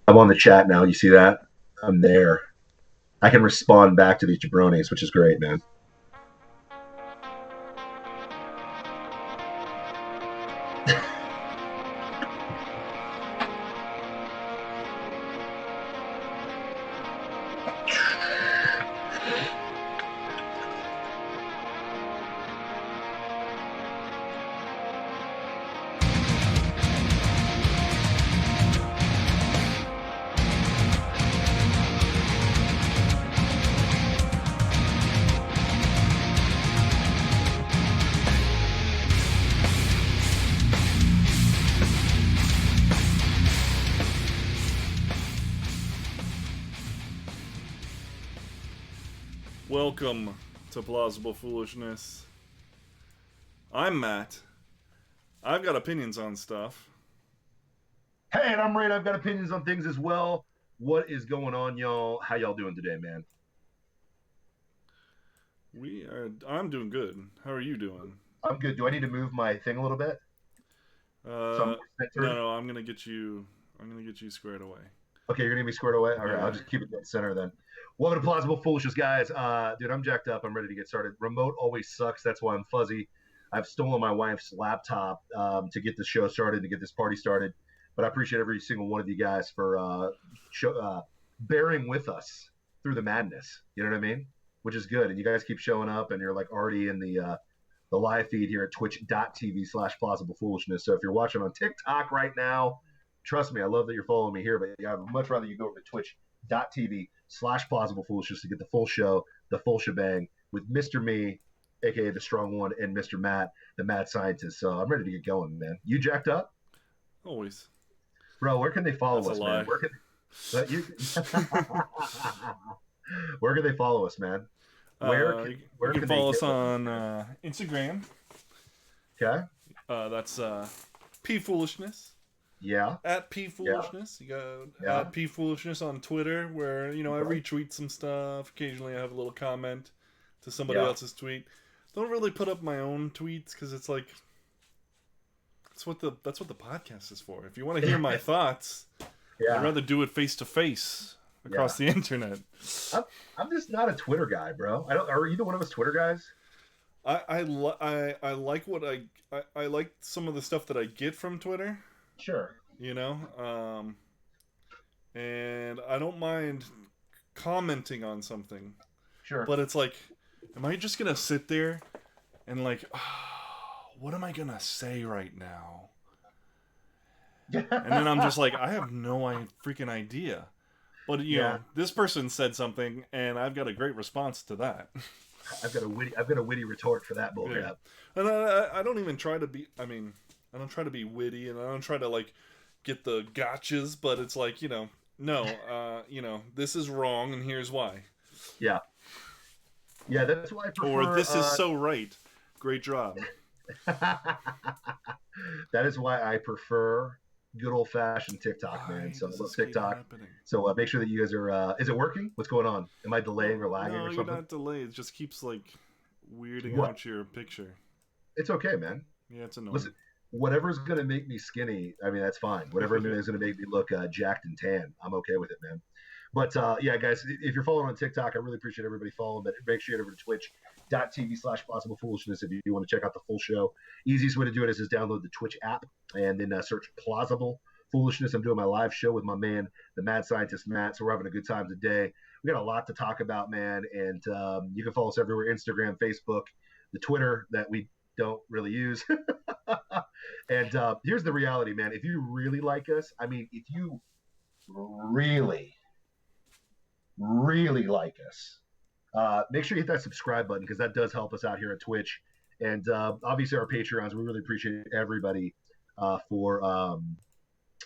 I'm on the chat now. You see that? I'm there. I can respond back to these jabronis, which is great, man. Welcome to Plausible Foolishness. I'm Matt. I've got opinions on stuff. Hey, and I'm Ray. I've got opinions on things as well. What is going on, y'all? How y'all doing today, man? I'm doing good. How are you doing? I'm good. Do I need to move my thing a little bit? So I'm Uh, more no, centered? no. I'm gonna get you. I'm gonna get you squared away. Okay, you're gonna be squared away. All right, I'll Yeah. just keep it dead center then. Welcome to Plausible Foolishness, guys. Dude, I'm jacked up. I'm ready to get started. Remote always sucks. That's why I'm fuzzy. I've stolen my wife's laptop to get this show started, to get this party started. But I appreciate every single one of you guys for bearing with us through the madness. You know what I mean? Which is good. And you guys keep showing up, and you're like already in the live feed here at twitch.tv/plausible foolishness. So if you're watching on TikTok right now, trust me, I love that you're following me here, but I'd much rather you go over to twitch.tv/plausible foolishness to get the full show, the full shebang with Mr. Me, aka the strong one, and Mr. Matt, the mad scientist. So I'm ready to get going, man. You jacked up? Always. Bro, where can they That's follow a us, man? lie. Where can you where can they follow us, man? Where can You where can can they follow get us with us, on man? Instagram. Okay? That's P Foolishness. Yeah, At P yeah, Foolishness. You got yeah, at P Foolishness on Twitter, where I okay, retweet some stuff. Occasionally, I have a little comment to somebody yeah. else's tweet. Don't really put up my own tweets because it's like that's what the podcast is for. If you want to hear my thoughts, I'd Yeah, rather do it face to face yeah. across the internet. I'm I'm just not a Twitter guy, bro. I don't. Are either one of us Twitter guys? I like I like some of the stuff that I get from Twitter. Sure, You know, and I don't mind commenting on something, sure. but it's like, am I just gonna sit there and like, oh, what am I gonna say right now? And then I'm just like, I have no freaking idea. But Yeah, this person said something, and I've got a great response to that. I've got a witty retort for that Yeah, bullcrap. and I don't even try to be. I mean, I don't try to be witty, and I don't try to like get the gotchas. But it's like no, this is wrong, and here's why. Yeah, yeah. That's why I Or prefer. this is so right. Great job. That is why I prefer good old fashioned TikTok, man. Why So I does love this keep TikTok. happening? So make sure that you guys are. Is it working? What's going on? Am I delaying or lagging No, or you're something? not delayed. It just keeps like weirding What? out your picture. It's okay, man. Yeah, it's annoying. Listen, whatever's gonna make me skinny, I mean that's fine. Whatever is gonna make me look jacked and tan, I'm okay with it, man. But yeah, guys, if you're following on TikTok, I really appreciate everybody following. But make sure you head over to twitch.tv/plausible foolishness if you want to check out the full show. Easiest way to do it is just download the Twitch app and then search plausible foolishness. I'm doing my live show with my man, the mad scientist Matt. So we're having a good time today. We got a lot to talk about, man. And you can follow us everywhere: Instagram, Facebook, the Twitter that we don't really use. And here's the reality, man. If you really like us, I mean, if you really, really like us, make sure you hit that subscribe button because that does help us out here at Twitch. And obviously, our Patreons, we really appreciate everybody uh, for um,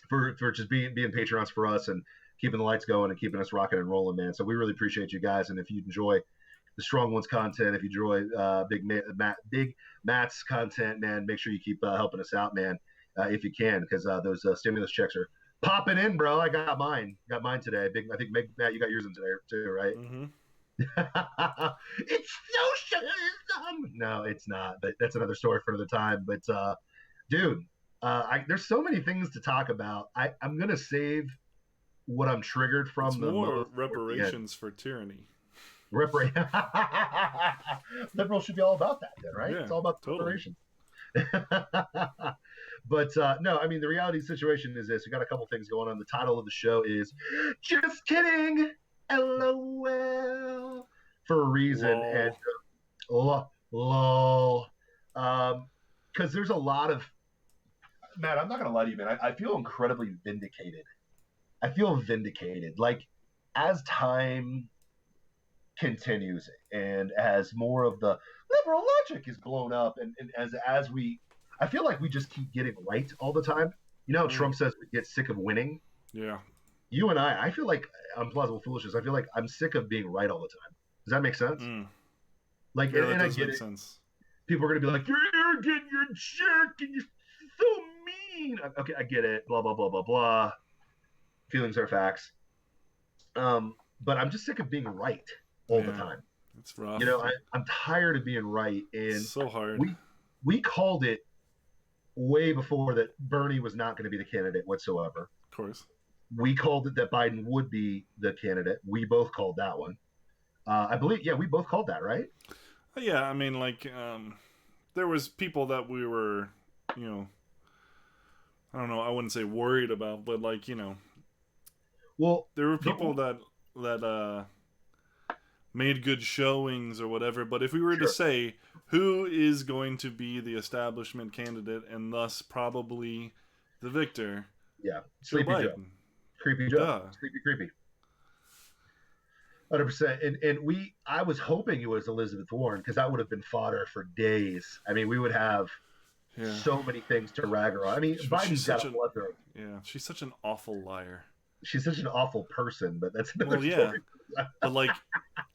for just being Patreons for us and keeping the lights going and keeping us rocking and rolling, man. So we really appreciate you guys. And if you enjoy the Strong Ones content, if you enjoy Big Matt's content, man, make sure you keep helping us out, man, if you can, because those stimulus checks are popping in, bro. I got mine today. I think Matt, you got yours in today too, right? Mm-hmm. It's socialism. No, it's not. But that's another story for another time. But dude, there's so many things to talk about. I'm gonna save what I'm triggered from it's the more most. reparations for tyranny. Liberals should be all about that, then, right? Yeah, It's all about totally. reparations. But no, I mean, the reality situation is this: we got a couple things going on. The title of the show is "Just Kidding," LOL, for a reason, and Lol. lol, because there's a lot of Matt. I'm not gonna lie to you, man. I feel incredibly vindicated. I feel vindicated. Like as time continues and as more of the liberal logic is blown up and as we I feel like we just keep getting right all the time. You know how Trump says we get sick of winning? Yeah. You and I feel like I'm Plausible Foolishness. I feel like I'm sick of being right all the time. Does that make sense? Like Yeah, that and I does get make it. sense. People are gonna be like, you're arrogant, you're a jerk, and you're so mean. Okay, I get it. Blah blah blah blah blah. Feelings are facts. But I'm just sick of being right all the time. It's rough. You know, I'm tired of being right, and so hard. we called it way before that Bernie was not going to be the candidate whatsoever. Of course. We called it that Biden would be the candidate. We both called that one. I believe, yeah, we both called that, right? Yeah, I mean, like, there was people that we were, you know, I don't know, I wouldn't say worried about, but like, you know, well, there were people that made good showings or whatever. But if we were to say who is going to be the establishment candidate and thus probably the victor, yeah, Sleepy Joe, Creepy Joe, Sleepy Creepy, 100%. And I was hoping it was Elizabeth Warren because that would have been fodder for days. I mean, we would have so many things to rag her on. I mean, Biden's got a bloodthirst. Yeah, she's such an awful liar. She's such an awful person, but that's another story. But like,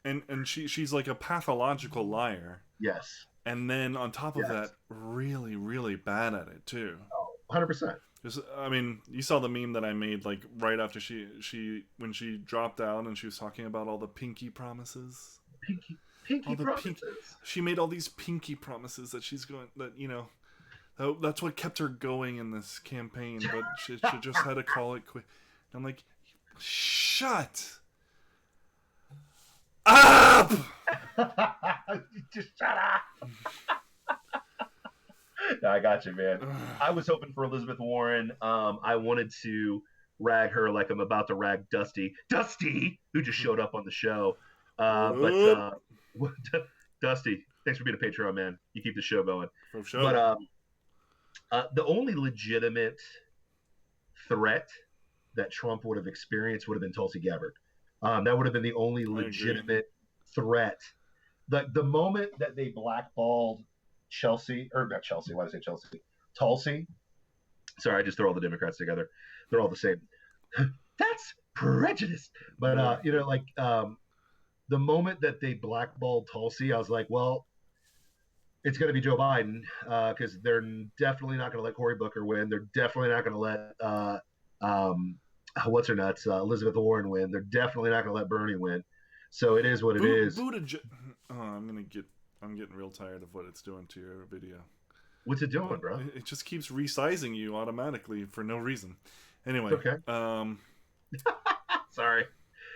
and she's like a pathological liar. Yes. And then on top of that, really, really bad at it too. Oh, 100%. Just, I mean, you saw the meme that I made like right after she when she dropped out and she was talking about all the pinky promises. Pinky promises. She made all these pinky promises that she's going that you know. That's what kept her going in this campaign, but she just had to call it quit. I'm like, shut up! Just shut up! No, I got you, man. I was hoping for Elizabeth Warren. I wanted to rag her like I'm about to rag Dusty, who just showed up on the show. But Dusty, thanks for being a Patreon, man. You keep the show going. For sure. But the only legitimate threat that Trump would have experienced would have been Tulsi Gabbard. That would have been the only legitimate threat. The moment that they blackballed Chelsea, or not Chelsea, why did I say Chelsea? Tulsi. Sorry, I just throw all the Democrats together. They're all the same. That's prejudice. But, you know, like the moment that they blackballed Tulsi, I was like, well, it's going to be Joe Biden because they're definitely not going to let Cory Booker win. They're definitely not going to let what's her nuts Elizabeth Warren win. They're definitely not going to let Bernie win. So it is what it is. I'm getting real tired of what it's doing to your video. What's it doing, bro? It just keeps resizing you automatically for no reason. Anyway, okay. Sorry,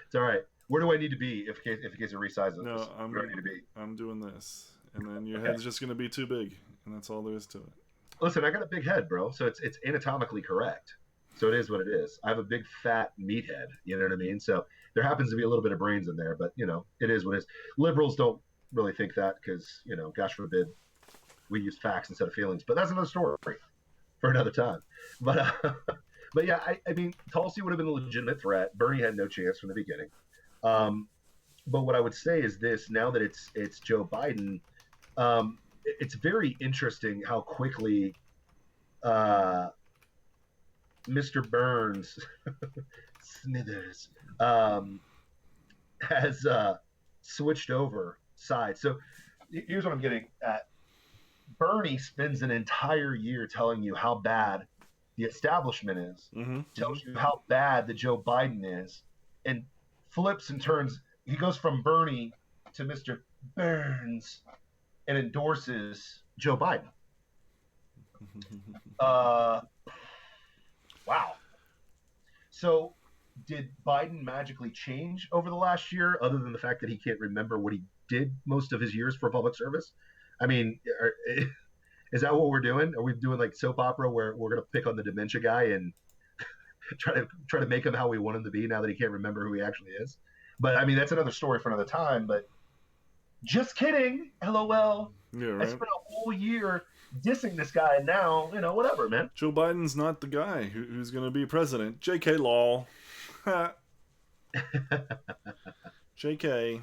it's all right. Where do I need to be if it gets a resize? No, where do I need to be? I'm doing this, and then your head's just going to be too big, and that's all there is to it. Listen, I got a big head, bro. So it's anatomically correct. So it is what it is. I have a big fat meathead. You know what I mean? So there happens to be a little bit of brains in there, but you know, it is what it is. Liberals don't really think that because, you know, gosh forbid we use facts instead of feelings, but that's another story for another time. But yeah, I mean, Tulsi would have been a legitimate threat. Bernie had no chance from the beginning. But what I would say is this: now that it's Joe Biden, it's very interesting how quickly Mr. Burns Smithers has switched over sides. So here's what I'm getting at. Bernie spends an entire year telling you how bad the establishment is, tells you how bad the Joe Biden is, and flips and turns. He goes from Bernie to Mr. Burns and endorses Joe Biden. Wow. So did Biden magically change over the last year, other than the fact that he can't remember what he did most of his years for public service? I mean, is that what we're doing? Are we doing like soap opera where we're going to pick on the dementia guy and try to make him how we want him to be now that he can't remember who he actually is? But I mean, that's another story for another time. But just kidding. LOL. Yeah, I right. spent a whole year dissing this guy, and now, whatever, man. Joe Biden's not the guy who's going to be president. JK lol. JK.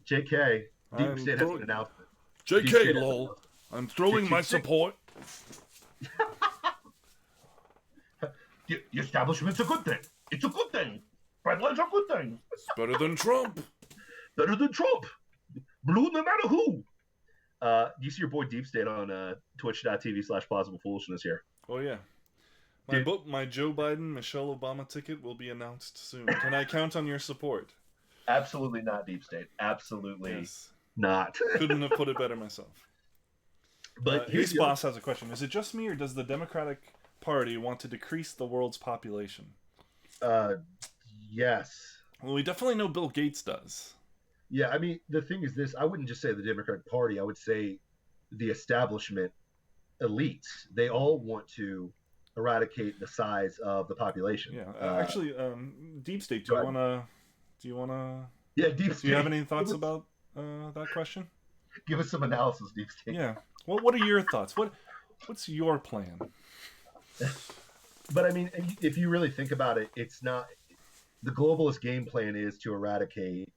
JK. Deep I'm State has an announcement. JK lol. I'm throwing my support. The establishment's a good thing. It's a good thing. Red line's a good thing. It's better than Trump. Better than Trump. Blue no matter who. You see your boy Deep State on twitch.tv/plausible foolishness here. Oh, yeah. My Joe Biden, Michelle Obama ticket will be announced soon. Can I count on your support? Absolutely not, Deep State. Absolutely Yes. not. Couldn't have put it better myself. But His boss has a question. Is it just me, or does the Democratic Party want to decrease the world's population? Yes. Well, we definitely know Bill Gates does. Yeah, I mean, the thing is this. I wouldn't just say the Democratic Party. I would say the establishment elites. They all want to eradicate the size of the population. Yeah. Actually, Deep State, do you wanna Yeah, Deep State. Do you have any thoughts about that question? Give us some analysis, Deep State. Yeah. Well, what are your thoughts? What's your plan? But I mean, if you really think about it, it's not the globalist game plan is to eradicate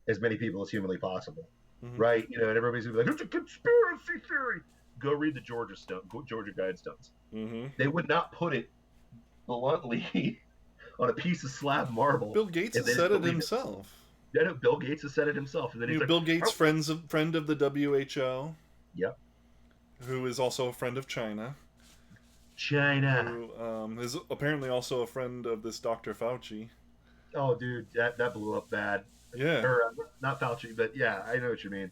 as many people as humanly possible, right? And everybody's gonna be like, "It's a conspiracy theory." Go read the Georgia Guidestones. They would not put it bluntly on a piece of slab marble. Bill Gates has said it himself. Yeah, no, Bill Gates has said it himself, and then he's like, Bill Gates, friend of the WHO. Yep. Who is also a friend of China. Who is apparently also a friend of this Dr. Fauci. Oh, dude, that blew up bad. Yeah. Or not Fauci, but yeah, I know what you mean.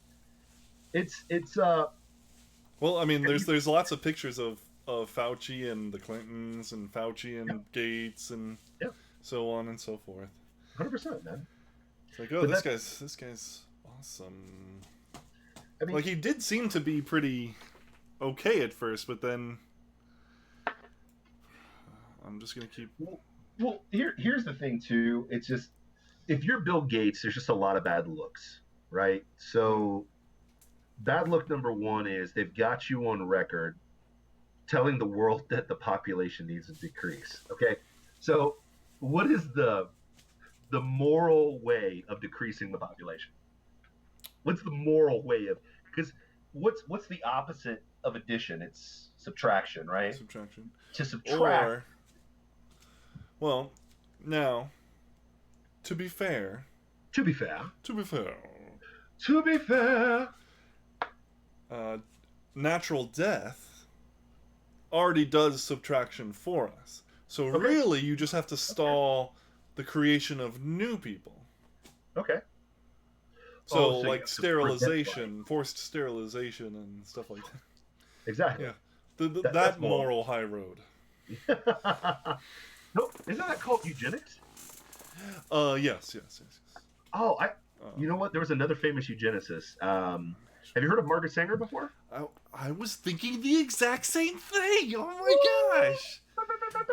It's Well, I mean, there's lots of pictures of Fauci and the Clintons and Fauci and Gates and so on and so forth. 100%, man. It's like, oh, this guy's awesome. I mean, like, he did seem to be pretty okay at first, but then I'm just gonna keep. Well, here's the thing too. It's just if you're Bill Gates, there's just a lot of bad looks, right? So bad look number one is they've got you on record telling the world that the population needs to decrease. Okay, so what is the moral way of decreasing the population? What's the moral way of? Because what's the opposite of addition? It's subtraction, right? Subtraction. To subtract. Or, well, now, to be fair, natural death already does subtraction for us. So really, you just have to stall the creation of new people. Okay. So like sterilization, forced sterilization, and stuff like that. Exactly. Yeah. That moral high road. No, isn't that called eugenics? Yes. Oh, you know what? There was another famous eugenicist. Have you heard of Margaret Sanger before? I was thinking the exact same thing. Oh my gosh!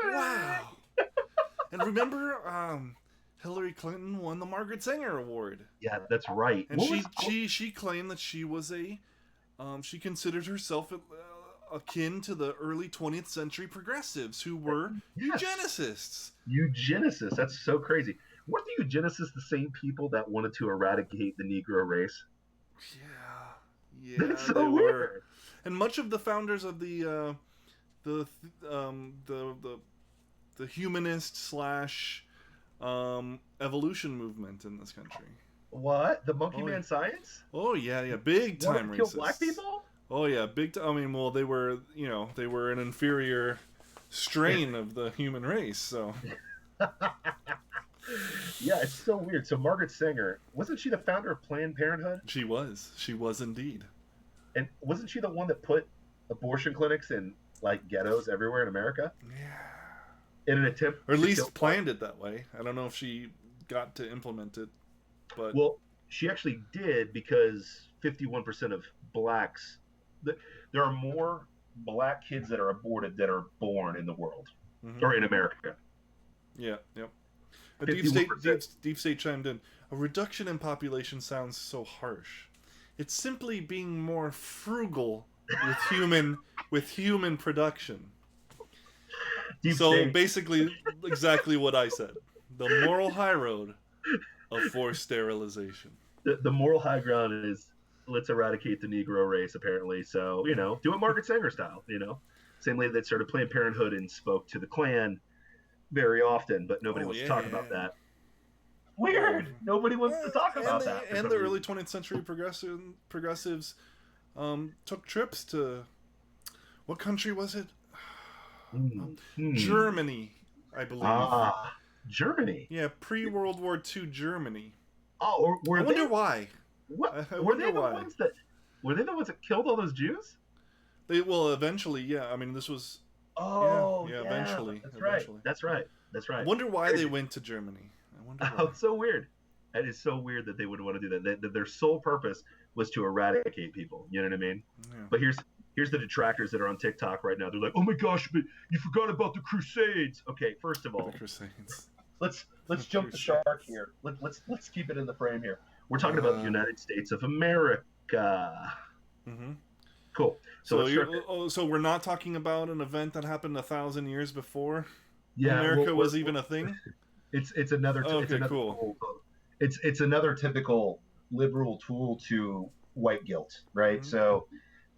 Wow. And remember, Hillary Clinton won the Margaret Sanger Award. Yeah, that's right. And she claimed that she was she considered herself akin to the early 20th century progressives who were eugenicists. Eugenicists. That's so crazy. Weren't the eugenicists the same people that wanted to eradicate the Negro race? Yeah, that's so weird. And much of the founders of the humanist / evolution movement in this country. What? The Monkey Man science? Oh yeah, big time racist. Kill black people? Oh yeah, big time. I mean, well, they were an inferior strain of the human race, so. Yeah, it's so weird. So Margaret Sanger, wasn't she the founder of Planned Parenthood? She was indeed. And wasn't she the one that put abortion clinics in like ghettos everywhere in America? Yeah. in an attempt or at to kill least planned it that way. I don't know if she got to implement it, but well, she actually did because 51% of blacks, there are more black kids that are aborted than are born in the world or in America. Yeah, yep. A 51%. deep state chimed in. A reduction in population sounds so harsh. It's simply being more frugal with human production. Deep So state. basically, exactly what I said. The moral high road of forced sterilization. The moral high ground is let's eradicate the Negro race, apparently. So, do it Margaret Sanger style, Same lady that started Planned Parenthood and spoke to the Klan very often, but nobody wants to talk about that. Weird. Nobody wants to talk about that. And the early 20th century progressives took trips to, what country was it? Germany, I believe. Germany. Yeah, pre-World War II Germany. Oh, I wonder why. What? Were they the ones that killed all those Jews? Well, eventually, yeah. I mean, this was. Oh, yeah. Eventually, That's right. I wonder why they went to Germany. It's so weird. That is so weird that they would want to do that. Their sole purpose was to eradicate people. You know what I mean? Yeah. But here's the detractors that are on TikTok right now. They're like, "Oh my gosh, but you forgot about the Crusades." Okay, first of all, the Crusades. Let's jump the shark here. Let's keep it in the frame here. We're talking about the United States of America. Mm-hmm. Cool. So we're not talking about an event that happened 1,000 years before. Yeah, America was even a thing. It's another. It's another cool. It's another typical liberal tool to white guilt, right? Mm-hmm. So,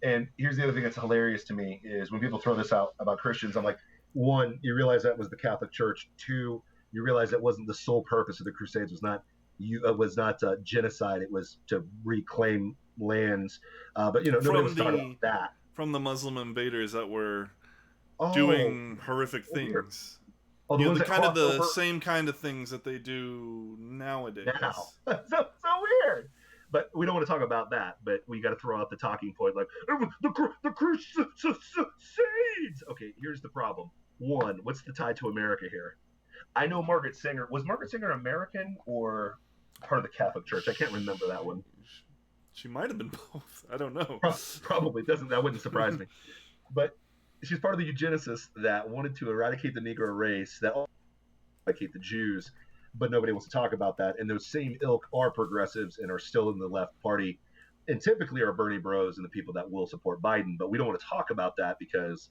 and here's the other thing that's hilarious to me is when people throw this out about Christians, I'm like, one, you realize that was the Catholic Church. Two, you realize that wasn't the sole purpose of the Crusades. Was not genocide. It was to reclaim lands. But nobody was talking about that. From the Muslim invaders that were doing horrific things. Oh, the same kind of things that they do nowadays. so weird. But we don't want to talk about that. But we got to throw out the talking point like the Crusades. Okay, here's the problem. One, what's the tie to America here? I know Margaret Sanger. Was Margaret Sanger American or part of the Catholic Church? I can't remember that one. She might have been both. I don't know. Probably doesn't. That wouldn't surprise me. But she's part of the eugenicists that wanted to eradicate the Negro race, that eradicate the Jews, but nobody wants to talk about that. And those same ilk are progressives and are still in the left party, and typically are Bernie bros and the people that will support Biden. But we don't want to talk about that because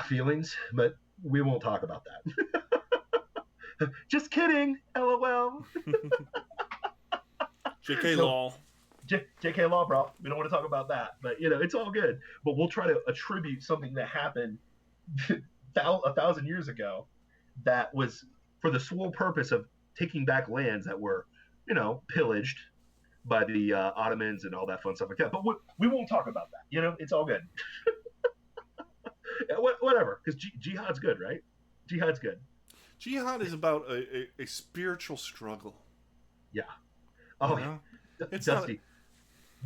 feelings. But we won't talk about that. Just kidding. LOL. JK Law. JK Law, bro. We don't want to talk about that, but it's all good. But we'll try to attribute something that happened 1,000 years ago that was for the sole purpose of taking back lands that were, pillaged by the Ottomans and all that fun stuff like that. But we won't talk about that. It's all good. Whatever, because jihad's good, right? Jihad's good. Jihad is about a spiritual struggle. Yeah. Oh, it's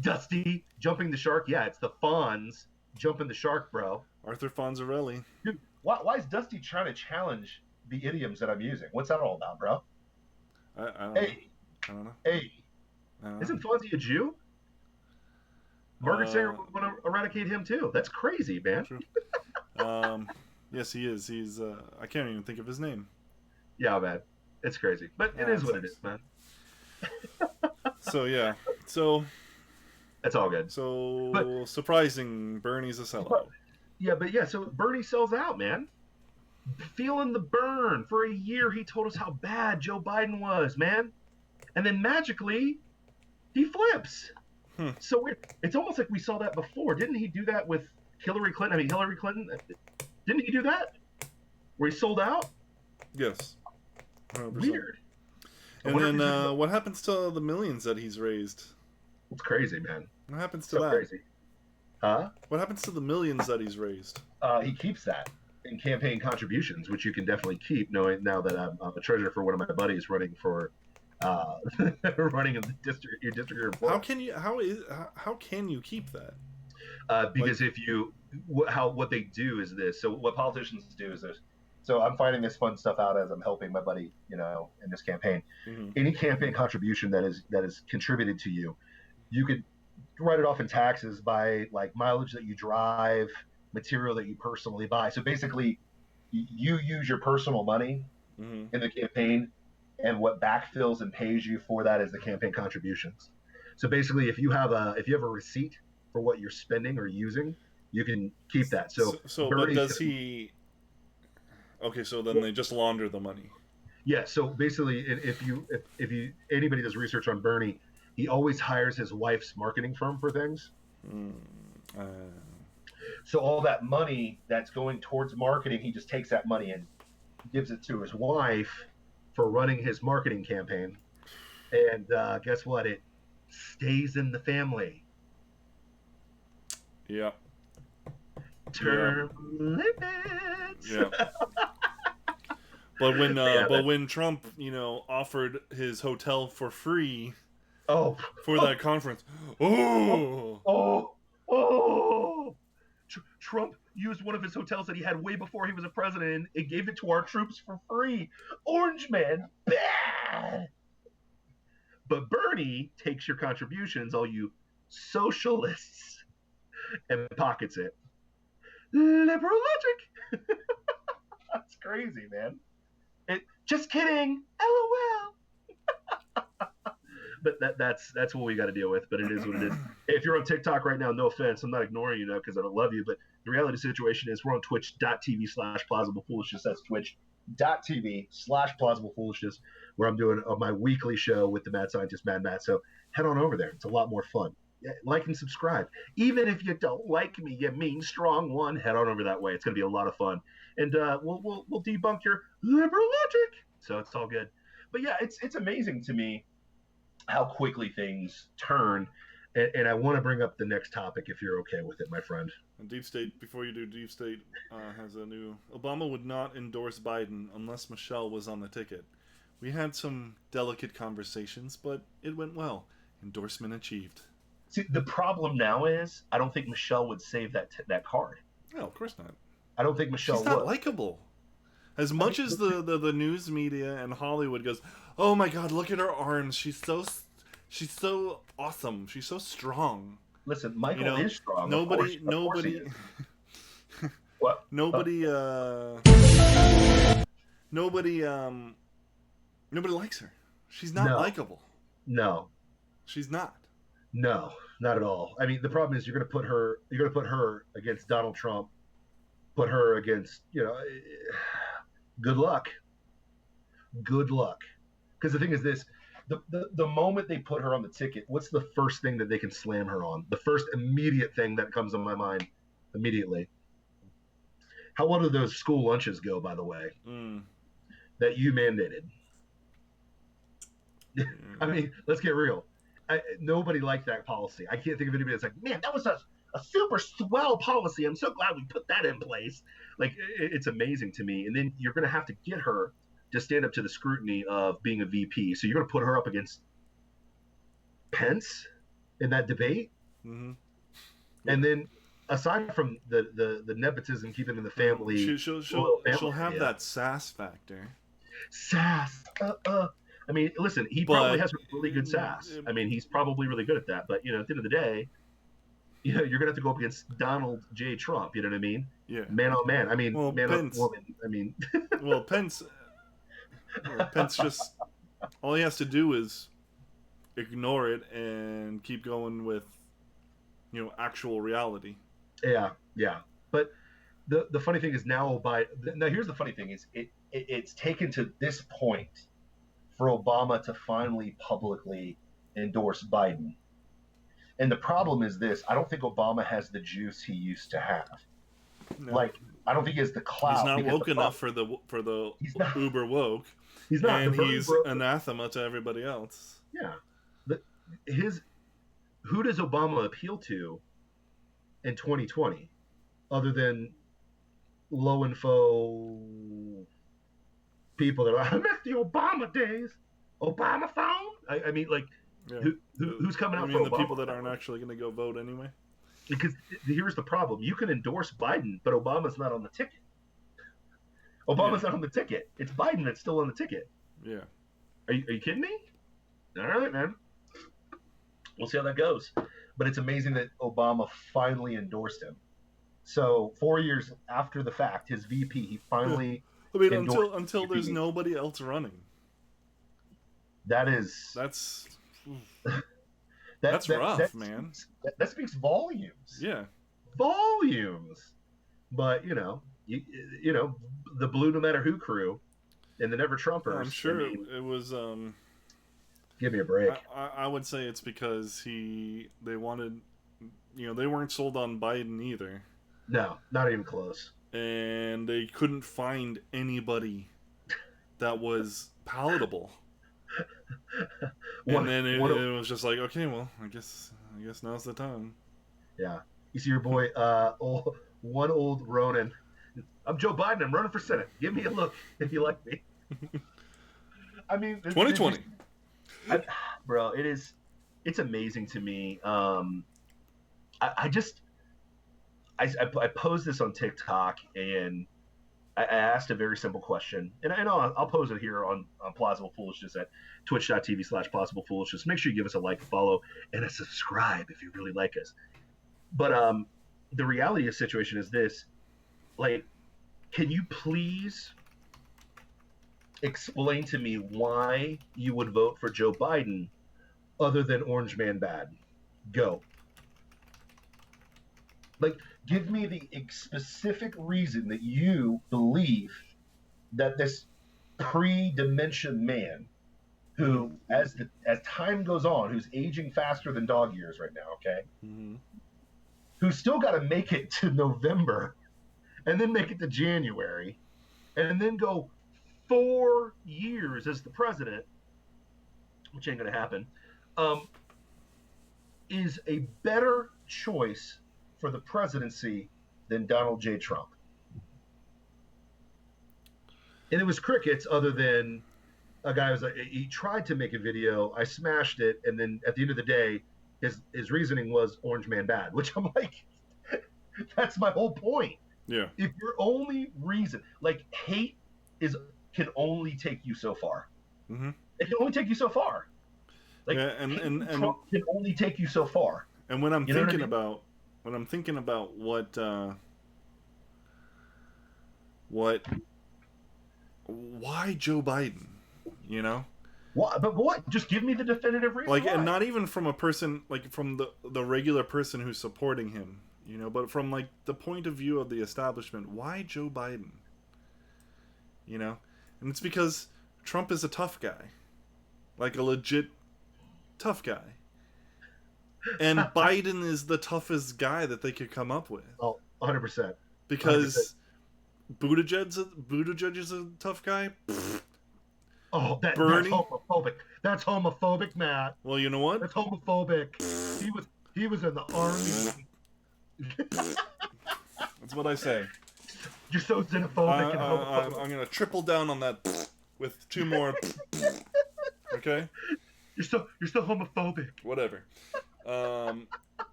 Dusty jumping the shark. Yeah, it's the Fonz jumping the shark, bro. Arthur Fonzarelli. Dude, why is Dusty trying to challenge the idioms that I'm using? What's that all about, bro? I don't know. Hey. Isn't Fonzie a Jew? Margaret Sanger would want to eradicate him too. That's crazy, man. True. Yes, he is. He's I can't even think of his name. Yeah, man. It's crazy. But it is what it is, man. So that's all good. So surprising, Bernie's a sellout. So Bernie sells out, man. Feeling the burn. For a year he told us how bad Joe Biden was, man. And then magically he flips. So weird. It's almost like we saw that before. Didn't he do that with Hillary Clinton? Didn't he do that? Where he sold out? Yes. 100%. Weird. And then what happens to the millions that he's raised? It's crazy, man. What happens to that? Crazy. Huh? What happens to the millions that he's raised? He keeps that in campaign contributions, which you can definitely keep, knowing now that I'm a treasurer for one of my buddies running for running in the district. Your district. How can you keep that? Because if you what they do is this. So what politicians do is this. So I'm finding this fun stuff out as I'm helping my buddy, in this campaign. Mm-hmm. Any campaign contribution that is contributed to you, you could write it off in taxes by like mileage that you drive, material that you personally buy. So basically, you use your personal money Mm-hmm. in the campaign, and what backfills and pays you for that is the campaign contributions. So basically, if you have a receipt for what you're spending or using, you can keep that. So But Bernie's does gonna, he? Okay, so then they just launder the money. yeah. So basically, if you anybody does research on Bernie, he always hires his wife's marketing firm for things. Mm, uh, So all that money that's going towards marketing, he just takes that money and gives it to his wife for running his marketing campaign. And guess what? It stays in the family. yeah. Term limits. Yeah. But Yeah, when Trump, offered his hotel for free oh, for oh, that conference, oh, oh, oh, oh. Trump used one of his hotels that he had way before he was a president and gave it to our troops for free. Orange man, bad. But Bernie takes your contributions, all you socialists, and pockets it. Liberal logic. That's crazy, man. Just kidding. LOL. But that's what we got to deal with. But it is what it is. If you're on TikTok right now, no offense, I'm not ignoring you now because I don't love you. But the reality situation is we're on twitch.tv/plausible foolishness. That's twitch.tv/plausible foolishness, where I'm doing my weekly show with the mad scientist, Mad Matt. So head on over there. It's a lot more fun. Yeah, like and subscribe. Even if you don't like me, you mean strong one, head on over that way. It's going to be a lot of fun. And we'll debunk your liberal logic. So it's all good. But yeah, it's amazing to me how quickly things turn. And I want to bring up the next topic if you're okay with it, my friend. And Deep State, before you do, Deep State has a new... Obama would not endorse Biden unless Michelle was on the ticket. We had some delicate conversations, but it went well. Endorsement achieved. See, the problem now is I don't think Michelle would save that card. No, of course not. I don't think Michelle She's not would. likable. As much as the news media and Hollywood goes, oh my God, look at her arms. She's so awesome. She's so strong. Listen, Michael is strong. Nobody, what? nobody likes her. She's not likable. No, she's not. No, not at all. I mean, the problem is you're going to put her against Donald Trump, put her against, good luck. Good luck. Because the thing is this, the moment they put her on the ticket, what's the first thing that they can slam her on? The first immediate thing that comes to my mind immediately. How well do those school lunches go, by the way, that you mandated? I mean, let's get real. Nobody liked that policy. I can't think of anybody that's like, man, that was a super swell policy. I'm so glad we put that in place. Like, it's amazing to me. And then you're going to have to get her to stand up to the scrutiny of being a VP. So you're going to put her up against Pence in that debate. Mm-hmm. And then, aside from the nepotism, keeping in the family, she'll have that sass factor. Sass. I mean, listen, he probably has really good sass. I mean, he's probably really good at that. But, at the end of the day, you're going to have to go up against Donald J. Trump. You know what I mean? Yeah. Man on man. I mean, man Pence, on woman. I mean. Well, Pence just, all he has to do is ignore it and keep going with, actual reality. Yeah. But the funny thing is now here's the funny thing is it's taken to this point for Obama to finally publicly endorse Biden. And the problem is this, I don't think Obama has the juice he used to have. No. Like, I don't think he has the clout. He's not woke enough for the uber woke. He's not. And he's anathema to everybody else. Yeah. Who does Obama appeal to in 2020 other than low info people that are, I miss the Obama days. Obama phone? I mean, like, yeah. Who's coming out for Obama? The people that aren't actually going to go vote anyway? Because here's the problem: you can endorse Biden, but Obama's not on the ticket. Yeah. Obama's not on the ticket. It's Biden that's still on the ticket. Yeah. Are you kidding me? All right, man. We'll see how that goes. But it's amazing that Obama finally endorsed him. So 4 years after the fact, his VP, he Yeah. finally I mean, endorsed until there's VP. nobody else running. That is That's that that's that that rough, man. speaks, that speaks volumes. Yeah. Volumes. But you know, the blue no matter who crew and the never I'm Trumpers. I sure mean, it was. give me a break. I would say it's because they wanted, they weren't sold on Biden either, No, not even close. and they couldn't find anybody that was palatable. And One, then one, it was just like, okay, well, I guess now's the time. yeah. You see your boy, one old Ronan. I'm Joe Biden. I'm running for Senate. Give me a look if you like me. I mean, 2020. bro, it's amazing to me. I just, I posed this on TikTok and I asked a very simple question, and I know I'll pose it here on Plausible Foolishness at twitch.tv/Plausible Foolishness. Make sure you give us a like, a follow, and a subscribe if you really like us. But the reality of the situation is this: like, can you please explain to me why you would vote for Joe Biden other than Orange Man bad? Go. Like, give me the specific reason that you believe that this pre-dementia man, who, as time goes on, who's aging faster than dog years right now, okay, Mm-hmm. who's still got to make it to November, and then make it to January, and then go 4 years as the president, which ain't gonna happen, um, is a better choice for the presidency than Donald J. Trump. And it was crickets, other than a guy was like, he tried to make a video, I smashed it, and then at the end of the day, his reasoning was Orange Man bad, which I'm like, that's my whole point. Yeah. If your only reason, like, hate can only take you so far. Mm-hmm. It can only take you so far. Like, Yeah, and Trump can only take you so far. and when I'm You know what I thinking mean? about what why Joe Biden, you know? What? But what? Just give me the definitive reason Like, why. and not even from a person, like from the regular person who's supporting him, but from like the point of view of the establishment. Why Joe Biden? And it's because Trump is a tough guy, like a legit tough guy, and Biden is the toughest guy that they could come up with. Oh, 100%. Because Buttigieg is a tough guy. Oh, that's Bernie. homophobic. That's homophobic, Matt. Well, you know what? That's homophobic. He was in the army. That's what I say. You're so xenophobic and homophobic. I'm gonna triple down on that with two more. Okay. You're so homophobic. Whatever.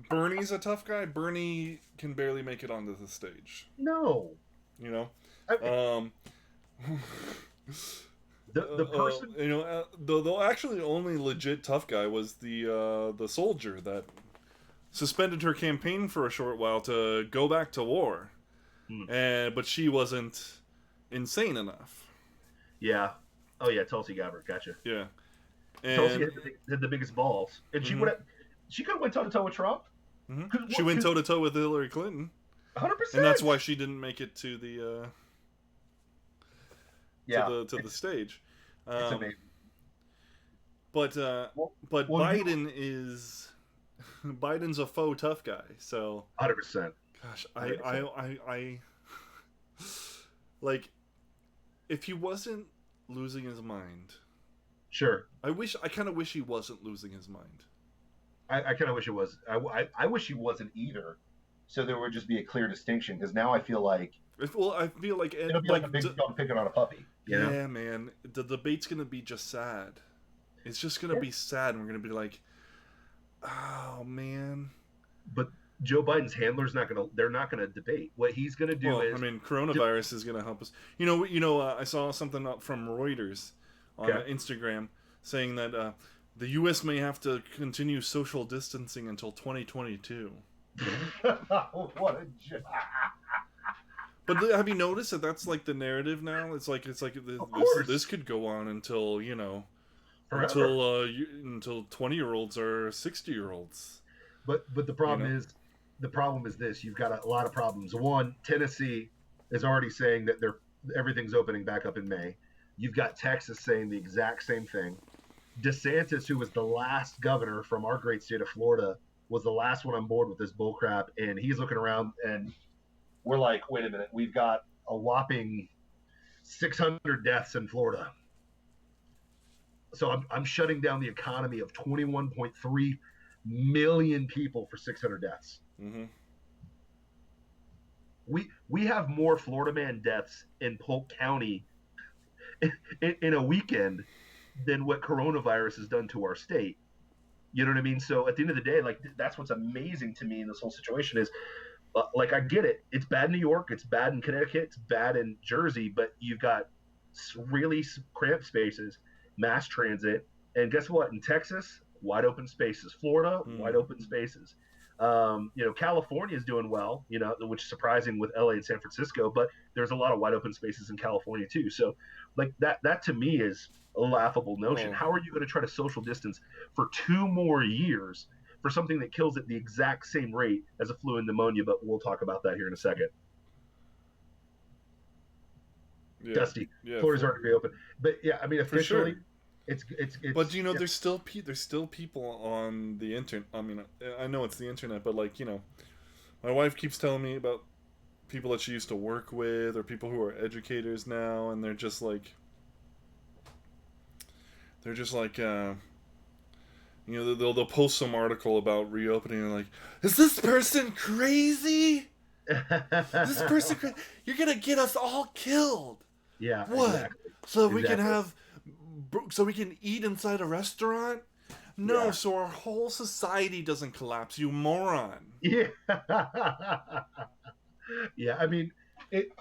Bernie's a tough guy. Bernie can barely make it onto the stage. No. I, the person. The actually only legit tough guy was the soldier that suspended her campaign for a short while to go back to war, but she wasn't insane enough. Yeah. Oh yeah, Tulsi Gabbard. Gotcha. Yeah. Tulsi had the biggest balls, and she could have went toe to toe with Trump. Mm-hmm. She went toe to toe with Hillary Clinton. 100%. And that's why she didn't make it to the to the stage. It's amazing. But Biden's a faux tough guy. So 100%. Gosh, I like, if he wasn't losing his mind. Sure. I kind of wish he wasn't losing his mind. I kind of wish it was. I wish he wasn't either. So there would just be a clear distinction, because now I feel like. Well, I feel like it'll be like a big dog picking on a puppy. Yeah, man. The debate's gonna be just sad. It's just gonna be sad, and we're gonna be like, oh man. But Joe Biden's handler's they're not gonna debate. What he's gonna do Well, I is, mean, coronavirus is going to help us. I saw something up from Reuters on okay. Instagram saying that the U.S. may have to continue social distancing until 2022. What a joke. But have you noticed that that's like the narrative now? It's like this could go on until Forever. until 20-year-olds are 60-year-olds. But You know. the problem is this. You've got a lot of problems. One, Tennessee is already saying that everything's opening back up in May. You've got Texas saying the exact same thing. DeSantis, who was the last governor from our great state of Florida, was the last one on board with this bullcrap, and he's looking around, and we're like, wait a minute, we've got a whopping 600 deaths in Florida. So I'm shutting down the economy of 21.3 million people for 600 deaths. Mm-hmm. We have more Florida man deaths in Polk County in a weekend than what coronavirus has done to our state. You know what I mean? So at the end of the day, like, that's what's amazing to me in this whole situation is, like, I get it. It's bad in New York. It's bad in Connecticut. It's bad in Jersey. But you've got really cramped spaces, mass transit, and guess what? In Texas, wide open spaces. Florida, wide open spaces. California is doing well, which is surprising with LA and San Francisco, but there's a lot of wide open spaces in California too. So, like, that to me is a laughable notion. Oh. How are you going to try to social distance for 2 more years for something that kills at the exact same rate as a flu and pneumonia? But we'll talk about that here in a second. Yeah. Dusty, Yeah, floors aren't going to be open. But yeah, I mean, officially, sure. it's. But there's still people on the internet. I mean, I know it's the internet, but like, my wife keeps telling me about people that she used to work with or people who are educators now, and they're just like they'll post some article about reopening and like, is this person crazy? Is this person crazy? You're gonna get us all killed. Yeah. What? Exactly. So we can so we can eat inside a restaurant? No, Yeah. so our whole society doesn't collapse, you moron. Yeah. Yeah. I mean,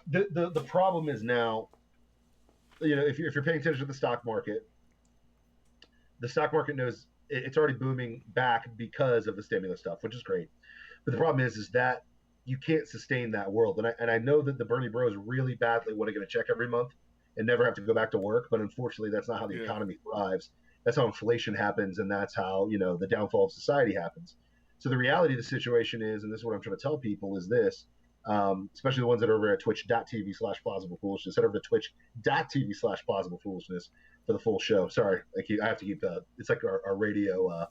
the problem is now, if you're paying attention to the stock market knows it's already booming back because of the stimulus stuff, which is great. But the problem is that you can't sustain that world. And I know that the Bernie Bros really badly want to get a check every month and never have to go back to work. But unfortunately, that's not how the economy thrives. That's how inflation happens, and that's how the downfall of society happens. So the reality of the situation is, and this is what I'm trying to tell people, is this. Especially the ones that are over at twitch.tv/plausible foolishness. Head over to twitch.tv/plausible foolishness for the full show. Sorry, I have to keep it's like our radio.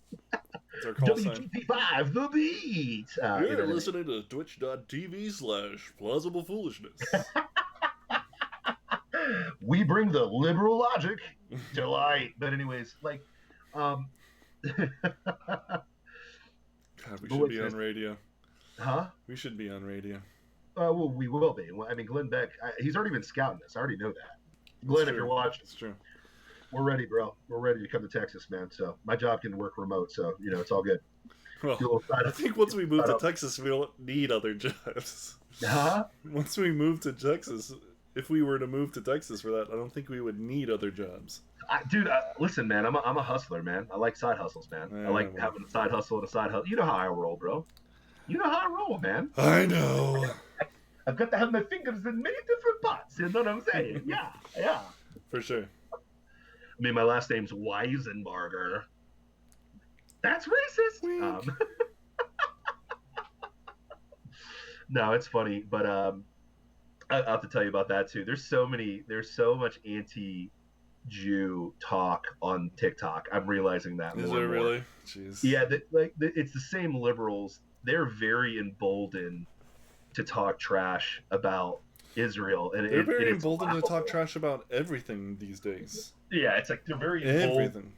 It's our call sign. WGP5, the beat. You're listening to twitch.tv/plausible foolishness. We bring the liberal logic to light. But anyways, like, God, we should be on radio. Huh? We should be on radio. Well, we will be. I mean, Glenn Beck, he's already been scouting us. I already know that. Glenn, if you're watching, it's true. We're ready, bro. We're ready to come to Texas, man. So my job can work remote, so it's all good. Well, I think once we move to Texas, we don't need other jobs. Huh? Once we move to Texas, if we were to move to Texas for that, I don't think we would need other jobs. Dude, listen, man. I'm a hustler, man. I like side hustles, man. I like having a side hustle and a side hustle. You know how I roll, bro. You know how I roll, man. I know. I've got to have my fingers in many different pots. You know what I'm saying? Yeah. For sure. I mean, my last name's Weisenbarger. That's racist. No, it's funny, but I have to tell you about that too. There's so much anti-Jew talk on TikTok. I'm realizing that more. Is there really? Jeez. Yeah, it's the same liberals. They're very emboldened to talk trash about Israel, and they're very emboldened to talk trash about everything these days. Yeah, it's like they're very emboldened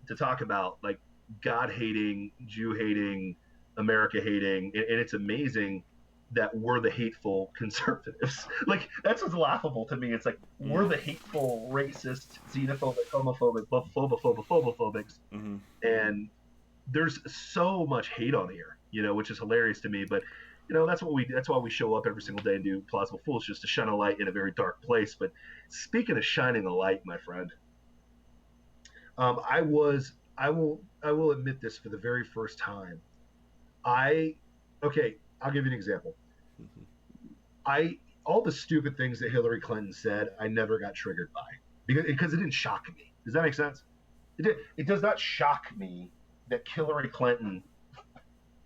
to talk about, like, God hating, Jew hating, America hating, and it's amazing that we're the hateful conservatives. Like, that's what's laughable to me. It's like, we're the hateful, racist, xenophobic, homophobic, phobophobics, and there's so much hate on here. which is hilarious to me. But that's why we show up every single day and do Plausible Foolishness, to shine a light in a very dark place. But speaking of shining a light, my friend, I will admit this for the very first time. I okay, I'll give you an example. I All the stupid things that Hillary Clinton said, I never got triggered by, because it didn't shock me. Does that make sense? It does not shock me that Hillary Clinton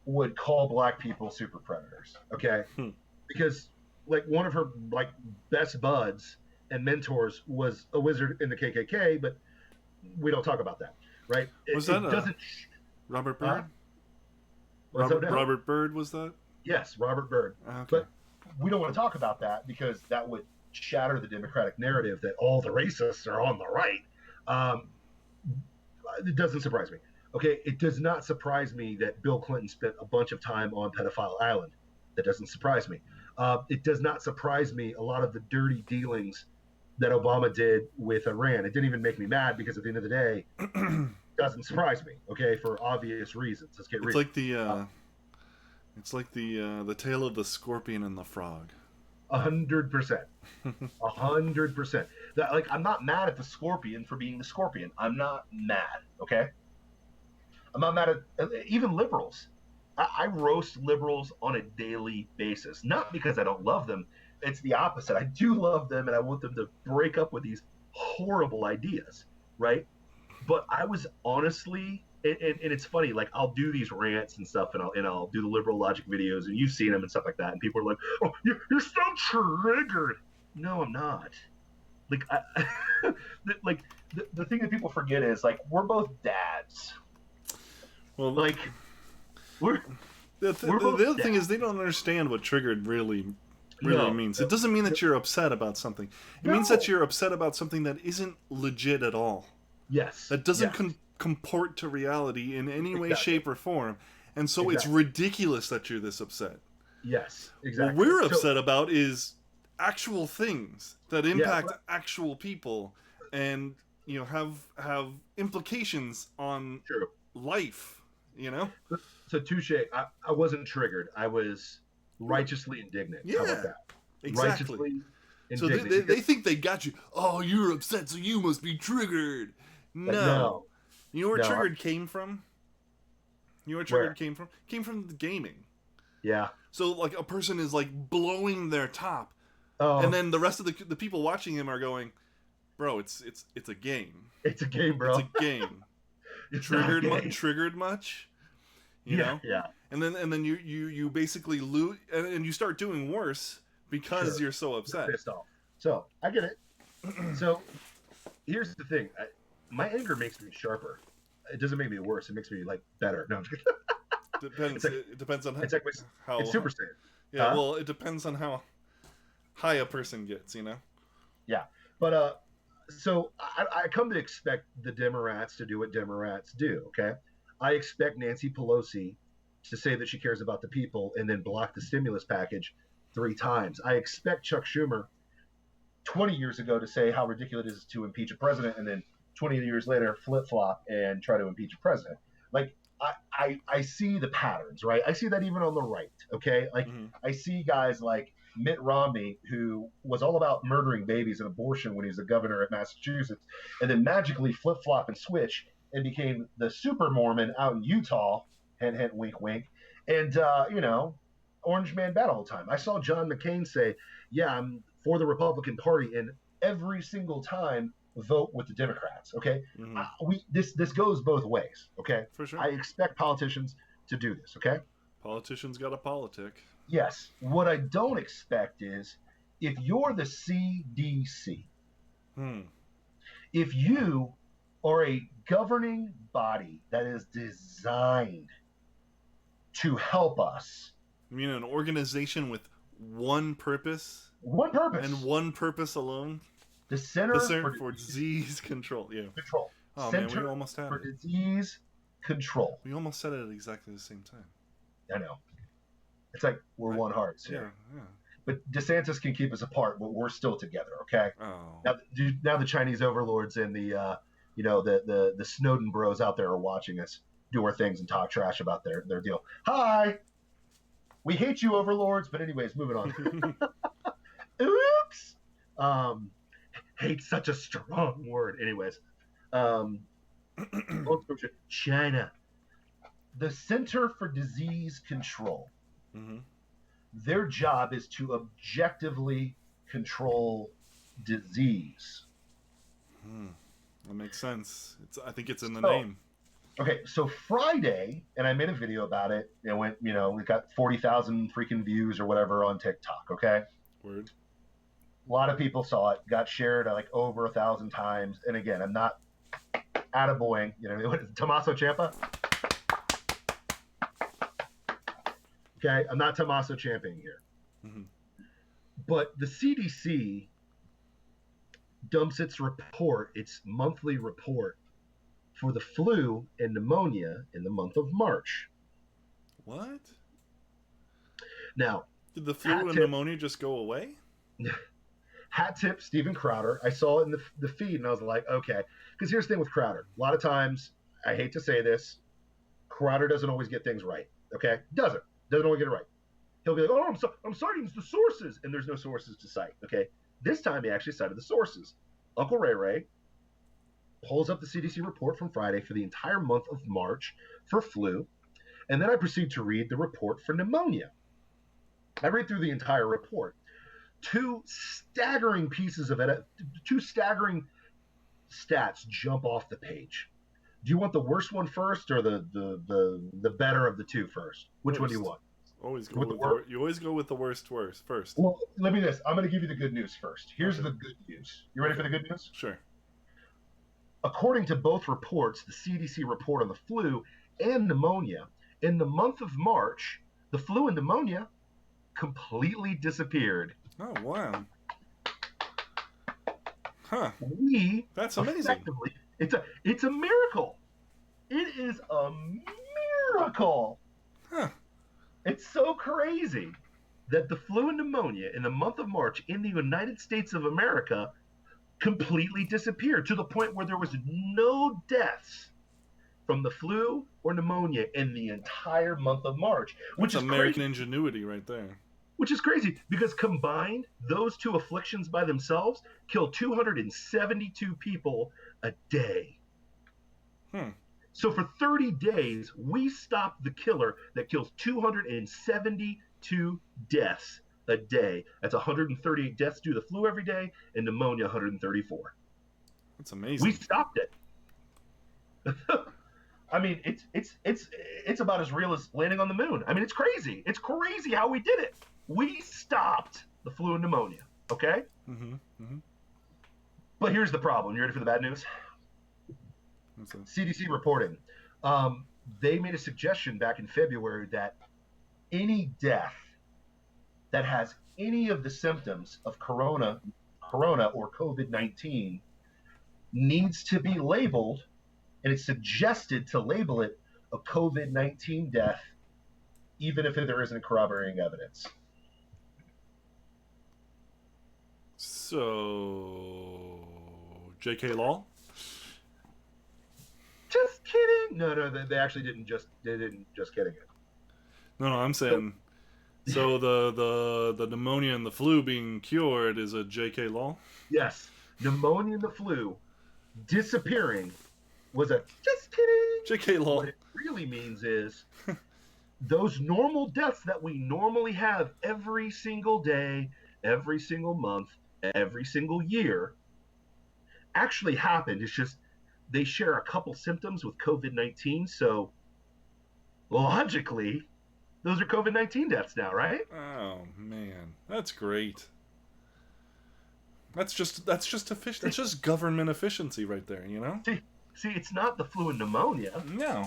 would call black people super predators. Okay, because like one of her like best buds and mentors was a wizard in the KKK, but we don't talk about that, right? Was that doesn't Robert Byrd? Robert Byrd was that? Yes, Robert Byrd. Okay. But we don't want to talk about that because that would shatter the Democratic narrative that all the racists are on the right. It doesn't surprise me. Okay, it does not surprise me that Bill Clinton spent a bunch of time on Pedophile Island. That doesn't surprise me. It does not surprise me a lot of the dirty dealings that Obama did with Iran. It didn't even make me mad because at the end of the day, it doesn't surprise me. Okay, for obvious reasons. Let's get real. It's like the tale of the scorpion and the frog. 100%. 100%. Like, I'm not mad at the scorpion for being the scorpion. I'm not mad. Okay. I'm not mad at even liberals. I roast liberals on a daily basis, not because I don't love them. It's the opposite. I do love them, and I want them to break up with these horrible ideas, right? But I was honestly, and it's funny, like I'll do these rants and stuff, and I'll do the liberal logic videos, and you've seen them and stuff like that, and people are like, "Oh, you're so triggered." No, I'm not. Like, like the thing that people forget is like we're both dads. Well, like the other thing is they don't understand what triggered really means. It doesn't mean that you're upset about something. It means that you're upset about something that isn't legit at all. Yes. That doesn't comport to reality in any way, shape, or form. And so it's Exactly. ridiculous that you're this upset. Yes, exactly. What we're upset about is actual things that impact actual people and have implications on life. So touche. I wasn't triggered. I was righteously indignant. Yeah, how about that? Exactly. Righteously so they think they got you. Oh, you're upset, so you must be triggered. No. You know where triggered came from? You know where triggered came from? Came from the gaming. Yeah. So like a person is like blowing their top, Oh. and then the rest of the people watching him are going, "Bro, it's a game. It's a game, bro. It's a game." Triggered much? You know? Yeah. And then you basically lose, and you start doing worse because you're so upset. You're pissed off. So I get it. So here's the thing. My anger makes me sharper. It doesn't make me worse. It makes me like better. No, I'm just kidding. It depends on how it's Super Saiyan. Yeah, well, it depends on how high a person gets, Yeah, but so I come to expect the Democrats to do what Democrats do. Okay, I expect Nancy Pelosi to say that she cares about the people and then block the stimulus package 3 times. I expect Chuck Schumer 20 years ago to say how ridiculous it is to impeach a president, and then 20 years later flip-flop and try to impeach a president. Like, I see the patterns, right? I see that even on the right, okay? Like, I see guys like Mitt Romney, who was all about murdering babies and abortion when he was the governor of Massachusetts, and then magically flip-flop and switch and became the super Mormon out in Utah, hint, hint, wink, wink, and, Orange Man bad all the time. I saw John McCain say, yeah, I'm for the Republican Party, and every single time vote with the Democrats. Okay, this goes both ways. Okay, for sure. I expect politicians to do this. Okay, politicians got a politic. Yes. What I don't expect is if you're the CDC, if you are a governing body that is designed to help us. You mean an organization with one purpose? One purpose. And one purpose alone? The Center for Disease Control. Yeah. Control. Oh, Center man, we almost had for it. Disease Control. We almost said it at exactly the same time. I know. It's like we're one hearts here. Yeah. But DeSantis can keep us apart, but we're still together, okay? Oh. Now the Chinese overlords and the Snowden bros out there are watching us. do our things and talk trash about their deal. Hi, we hate you, overlords. But anyways, moving on. Oops. Hate's such a strong word. Anyways, China, the Center for Disease Control. Mm-hmm. Their job is to objectively control disease. That makes sense. I think it's in the So, name. Okay, so Friday, and I made a video about it. It went, we got 40,000 freaking views or whatever on TikTok. Okay, Word. a lot of people saw it, got shared like over 1,000 times. And again, I'm not attaboying, Tommaso Ciampa. Okay, I'm not Tommaso Ciampaing here. Mm-hmm. But the CDC dumps its monthly report for the flu and pneumonia in the month of March. What? Now, did the flu and pneumonia just go away? Hat tip, Steven Crowder. I saw it in the feed, and I was like, okay. Because here's the thing with Crowder. A lot of times, I hate to say this, Crowder doesn't always get things right. Okay? Doesn't always get it right. He'll be like, oh, I'm citing the sources, and there's no sources to cite. Okay? This time, he actually cited the sources. Uncle Ray Ray pulls up the CDC report from Friday for the entire month of March for flu, and then I proceed to read the report for pneumonia. I read through the entire report. Two staggering stats jump off the page. Do you want the worst one first, or the better of the two first? Which one do you want? You always go with the worst first. Well, let me this. I'm going to give you the good news first. Here's the good news. You ready for the good news? Sure. According to both reports, the CDC report on the flu and pneumonia, in the month of March, the flu and pneumonia completely disappeared. Oh, wow. Huh. That's amazing. It's a miracle. It is a miracle. Huh. It's so crazy that the flu and pneumonia in the month of March in the United States of America completely disappeared, to the point where there was no deaths from the flu or pneumonia in the entire month of March. Which is American ingenuity right there. Which is crazy, because combined, those two afflictions by themselves kill 272 people a day. So for 30 days, we stopped the killer that kills 272 deaths a day. That's 138 deaths due to the flu every day, and pneumonia 134. That's amazing. We stopped it. I mean, it's about as real as landing on the moon. I mean, it's crazy. It's crazy how we did it. We stopped the flu and pneumonia. Okay. But here's the problem. You ready for the bad news? CDC reporting. They made a suggestion back in February that any death that has any of the symptoms of corona or COVID-19 needs to be labeled, and it's suggested to label it a COVID-19 death, even if there isn't corroborating evidence. So, J.K. Law? Just kidding. No, they actually didn't just kidding it. No, I'm saying, so the pneumonia and the flu being cured is a J.K. Law? Yes. Pneumonia and the flu disappearing was a just kidding. J.K. Law. What it really means is those normal deaths that we normally have every single day, every single month, every single year actually happened. It's just they share a couple symptoms with COVID-19, so logically, those are COVID-19 deaths now, right? Oh man, that's great. That's just efficient. That's just government efficiency right there, you know. See, it's not the flu and pneumonia. No,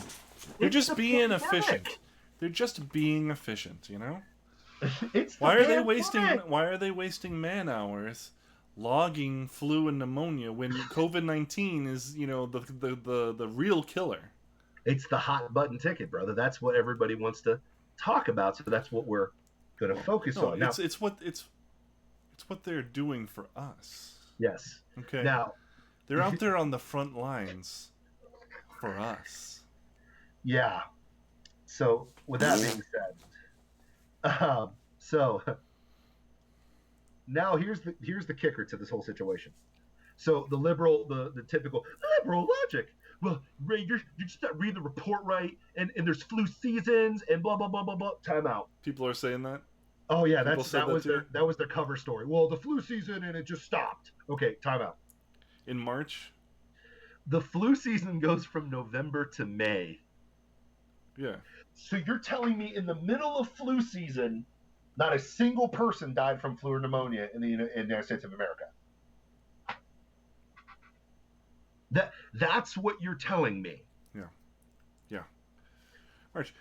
they're just being efficient. They're just being efficient, you know. Why are they wasting man hours logging flu and pneumonia when COVID-19 is, the real killer? It's the hot button ticket, brother. That's what everybody wants to talk about. So that's what we're going to focus on. Now, it's what they're doing for us. Yes. Okay. Now, they're out there on the front lines for us. Yeah. So with that being said, so now here's the kicker to this whole situation. So the typical liberal logic. Well, Ray, you're just not reading the report right, and there's flu seasons and blah blah blah blah blah. Time out. People are saying that. Oh yeah, People said that to you that was their cover story. Well, the flu season and it just stopped. Okay, time out. in March. The flu season goes from November to May. Yeah. So you're telling me in the middle of flu season, not a single person died from flu or pneumonia in the United States of America? That's what you're telling me. Yeah. Yeah. March.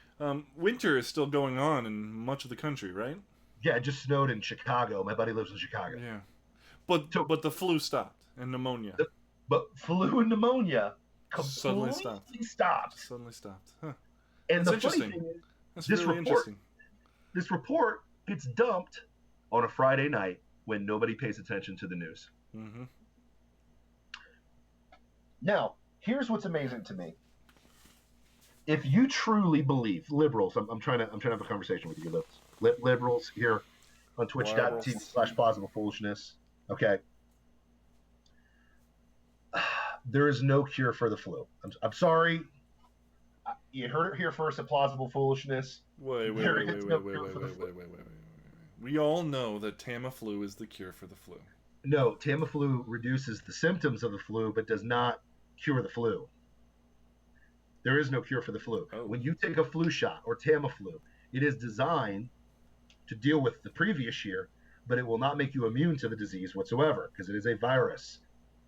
Winter is still going on in much of the country, right? Yeah, it just snowed in Chicago. My buddy lives in Chicago. Yeah. But the flu stopped and pneumonia. But flu and pneumonia Suddenly completely stopped. Suddenly stopped. Huh. And That's the funny interesting. thing is, That's this really interesting. This report gets dumped on a Friday night when nobody pays attention to the news. Mm-hmm. Now, here's what's amazing to me. If you truly believe, liberals, I'm trying to have a conversation with you, liberals here on twitch.tv/plausible foolishness. Okay. There is no cure for the flu. I'm sorry. You heard it here first at Plausible Foolishness. Wait. We all know that Tamiflu is the cure for the flu. No, Tamiflu reduces the symptoms of the flu, but does not cure the flu. There is no cure for the flu. Oh. When you take a flu shot or Tamiflu, it is designed to deal with the previous year, but it will not make you immune to the disease whatsoever because it is a virus.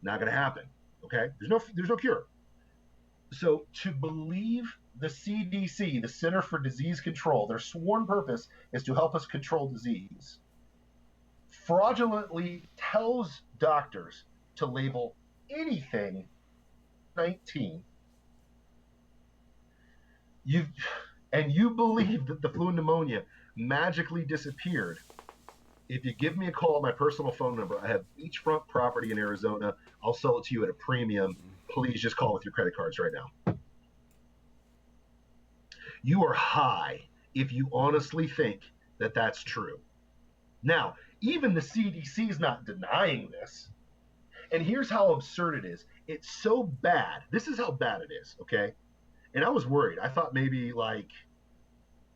Not going to happen. Okay? There's no cure. So to believe the CDC, the Center for Disease Control, their sworn purpose is to help us control disease, fraudulently tells doctors to label anything 19. You believe that the flu and pneumonia magically disappeared. If you give me a call, my personal phone number, I have beachfront property in Arizona. I'll sell it to you at a premium. Please just call with your credit cards right now. You are high if you honestly think that that's true. Now, even the CDC is not denying this. And here's how absurd it is. It's so bad. This is how bad it is, okay? And I was worried. I thought maybe like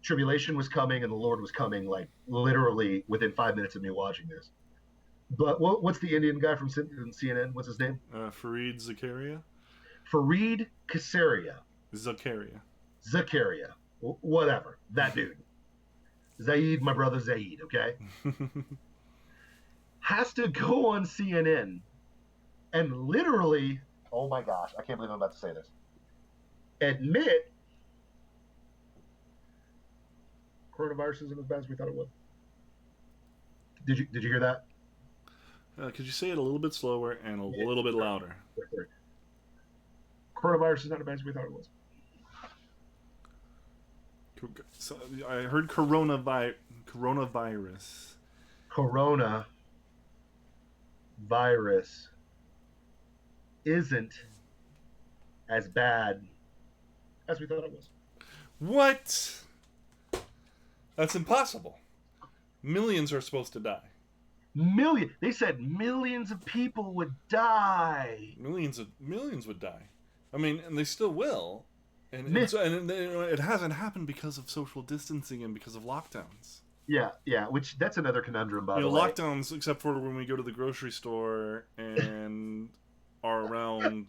tribulation was coming and the Lord was coming like literally within 5 minutes of me watching this. But what's the Indian guy from CNN? What's his name? Fareed Zakaria? Fareed Kasaria. Zakaria. Whatever. That dude. Zaid, my brother Zaid, okay? Has to go on CNN and literally, oh my gosh, I can't believe I'm about to say this, admit coronavirus isn't as bad as we thought it was. Did you hear that? Could you say it a little bit slower and a little bit louder? Coronavirus is not as bad as we thought it was. So I heard coronavirus. Coronavirus isn't as bad as we thought it was. What? That's impossible. Millions are supposed to die. They said millions of people would die. Millions would die. I mean, and they still will. And it hasn't happened because of social distancing and because of lockdowns. Yeah, which that's another conundrum, by the way. Lockdowns, except for when we go to the grocery store and are around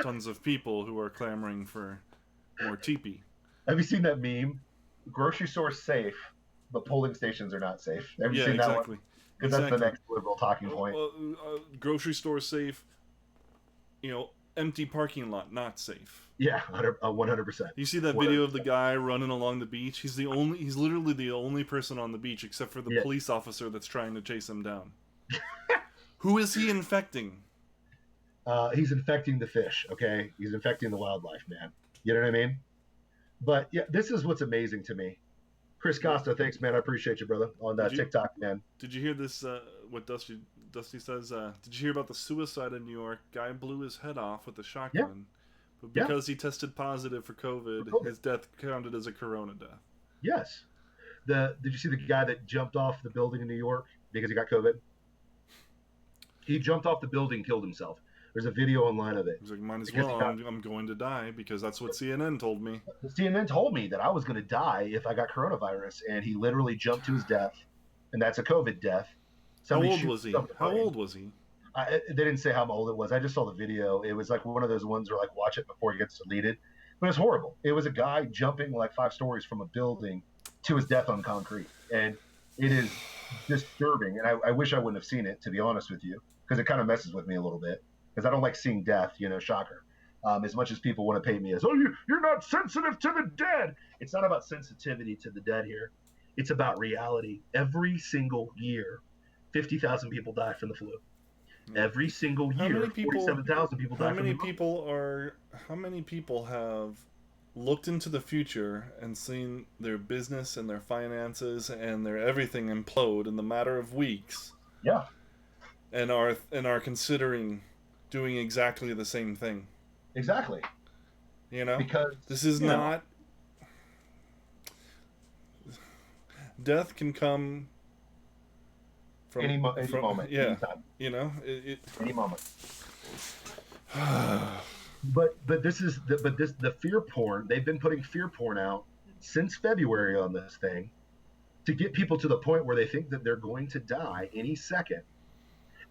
tons of people who are clamoring for more teepee. Have you seen that meme? Grocery store's safe, but polling stations are not safe. Have you seen that one? Because that's the next liberal talking point. Grocery store safe, empty parking lot not safe. Yeah, 100%. You see that video of the guy running along the beach? He's literally the only person on the beach except for the police officer that's trying to chase him down. Who is he infecting? He's infecting the fish, okay? He's infecting the wildlife, man. You know what I mean? But yeah, this is what's amazing to me. Chris Costa, thanks, man. I appreciate you, brother, on TikTok, man. Did you hear this, what Dusty says? Did you hear about the suicide in New York? Guy blew his head off with a shotgun, But Yeah. because he tested positive for COVID, his death counted as a corona death. Yes. Did you see the guy that jumped off the building in New York because he got COVID? He jumped off the building, killed himself. There's a video online of it. He's like, might as well. I'm going to die because that's what CNN told me. CNN told me that I was going to die if I got coronavirus, and he literally jumped to his death, and that's a COVID death. How old was he? They didn't say how old it was. I just saw the video. It was like one of those ones where like watch it before it gets deleted. But it's horrible. It was a guy jumping like 5 stories from a building to his death on concrete, and it is disturbing. And I wish I wouldn't have seen it, to be honest with you, because it kind of messes with me a little bit. Because I don't like seeing death, shocker. As much as people want to paint me as, oh, you're not sensitive to the dead. It's not about sensitivity to the dead here. It's about reality. Every single year, 50,000 people die from the flu. Every single year, 47,000 people die from the flu. How many people have looked into the future and seen their business and their finances and their everything implode in the matter of weeks? Yeah. And are considering doing exactly the same thing. Exactly. Because this is not... Death can come from... Any moment. Yeah. Anytime. Any moment. But the fear porn, they've been putting fear porn out since February on this thing to get people to the point where they think that they're going to die any second.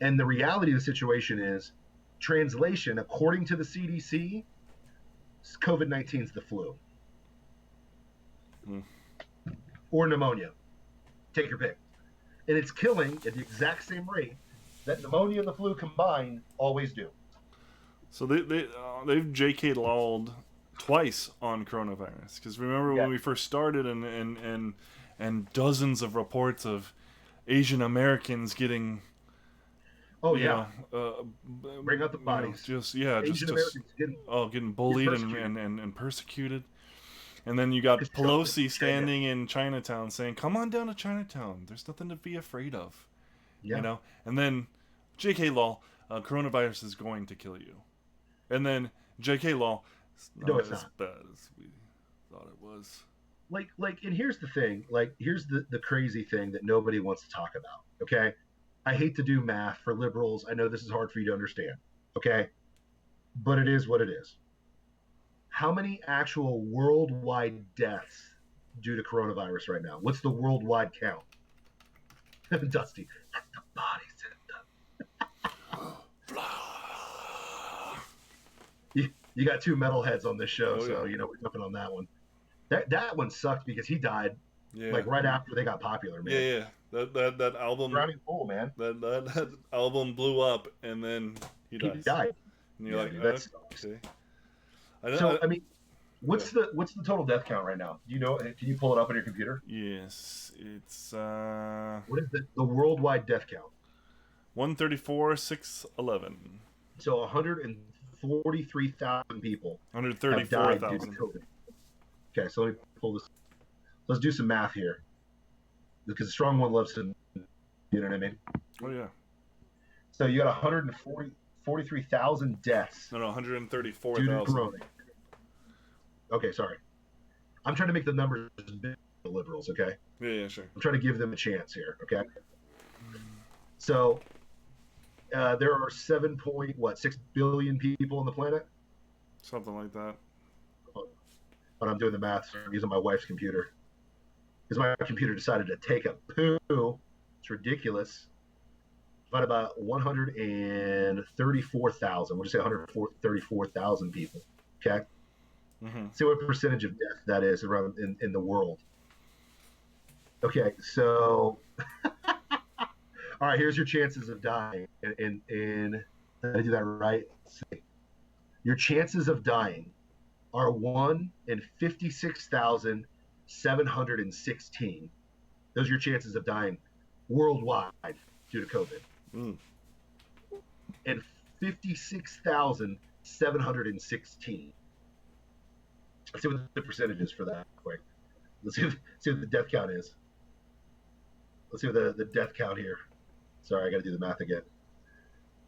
And the reality of the situation is, translation, according to the CDC, COVID-19 is the flu. Or pneumonia. Take your pick. And it's killing at the exact same rate that pneumonia and the flu combined always do. So they've J.K. Lawled twice on coronavirus. Because remember when we first started and dozens of reports of Asian Americans getting... Oh yeah, bring up the bodies. Getting bullied and persecuted, and then you got Pelosi standing in Chinatown saying, "Come on down to Chinatown. There's nothing to be afraid of," And then J.K. Law, coronavirus is going to kill you, and then J.K. Law, it's not as bad as we thought it was. And here's the thing. Here's the crazy thing that nobody wants to talk about. Okay. I hate to do math for liberals. I know this is hard for you to understand, okay? But it is what it is. How many actual worldwide deaths due to coronavirus right now? What's the worldwide count? Dusty, that's the body. You got 2 metalheads on this show, so we're jumping on that one. That one sucked because he died right after they got popular, man. Yeah. That album, Drowning Pool, man. That album blew up, and then he died. And you're okay. What's the total death count right now? Do you know? Can you pull it up on your computer? Yes, it's What is the worldwide death count? 134,611. So 143,000 people. 134,000. Okay, so let me pull this. Let's do some math here. Because the strong one loves to, you know what I mean? Oh, yeah. So you got 143,000 deaths. No, 134,000. Okay, sorry. I'm trying to make the numbers big for the liberals, okay? Yeah, sure. I'm trying to give them a chance here, okay? So there are 7.6 billion people on the planet? Something like that. But I'm doing the math, so I'm using my wife's computer. Because my computer decided to take a poo. It's ridiculous. But about 134,000. We'll just say 134,000 people. Okay? Mm-hmm. See what percentage of death that is around in the world. Okay, so... All right, here's your chances of dying. Did I do that right? Let's see. Your chances of dying are 1 in 56,716. Those are your chances of dying worldwide due to COVID. And 56,716. Let's see what the percentage is for that quick. Let's see what the death count is. Let's see what the death count here. Sorry, I got to do the math again.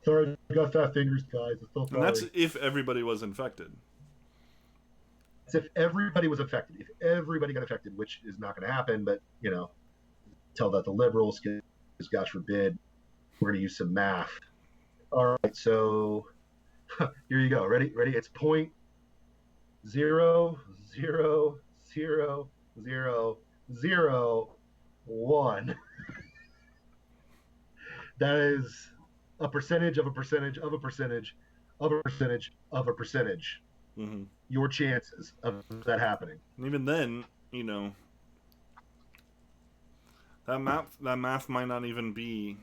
Sorry, I got fat fingers, guys. And that's if everybody was infected. if everybody was affected. If everybody got affected, which is not going to happen, but tell that the liberals, because gosh forbid, we're going to use some math. All right, so here you go. Ready? It's 0.0000001. That is a percentage of a percentage of a percentage of a percentage of a percentage. Mm-hmm. Your chances of that happening. And even then, that math might not even be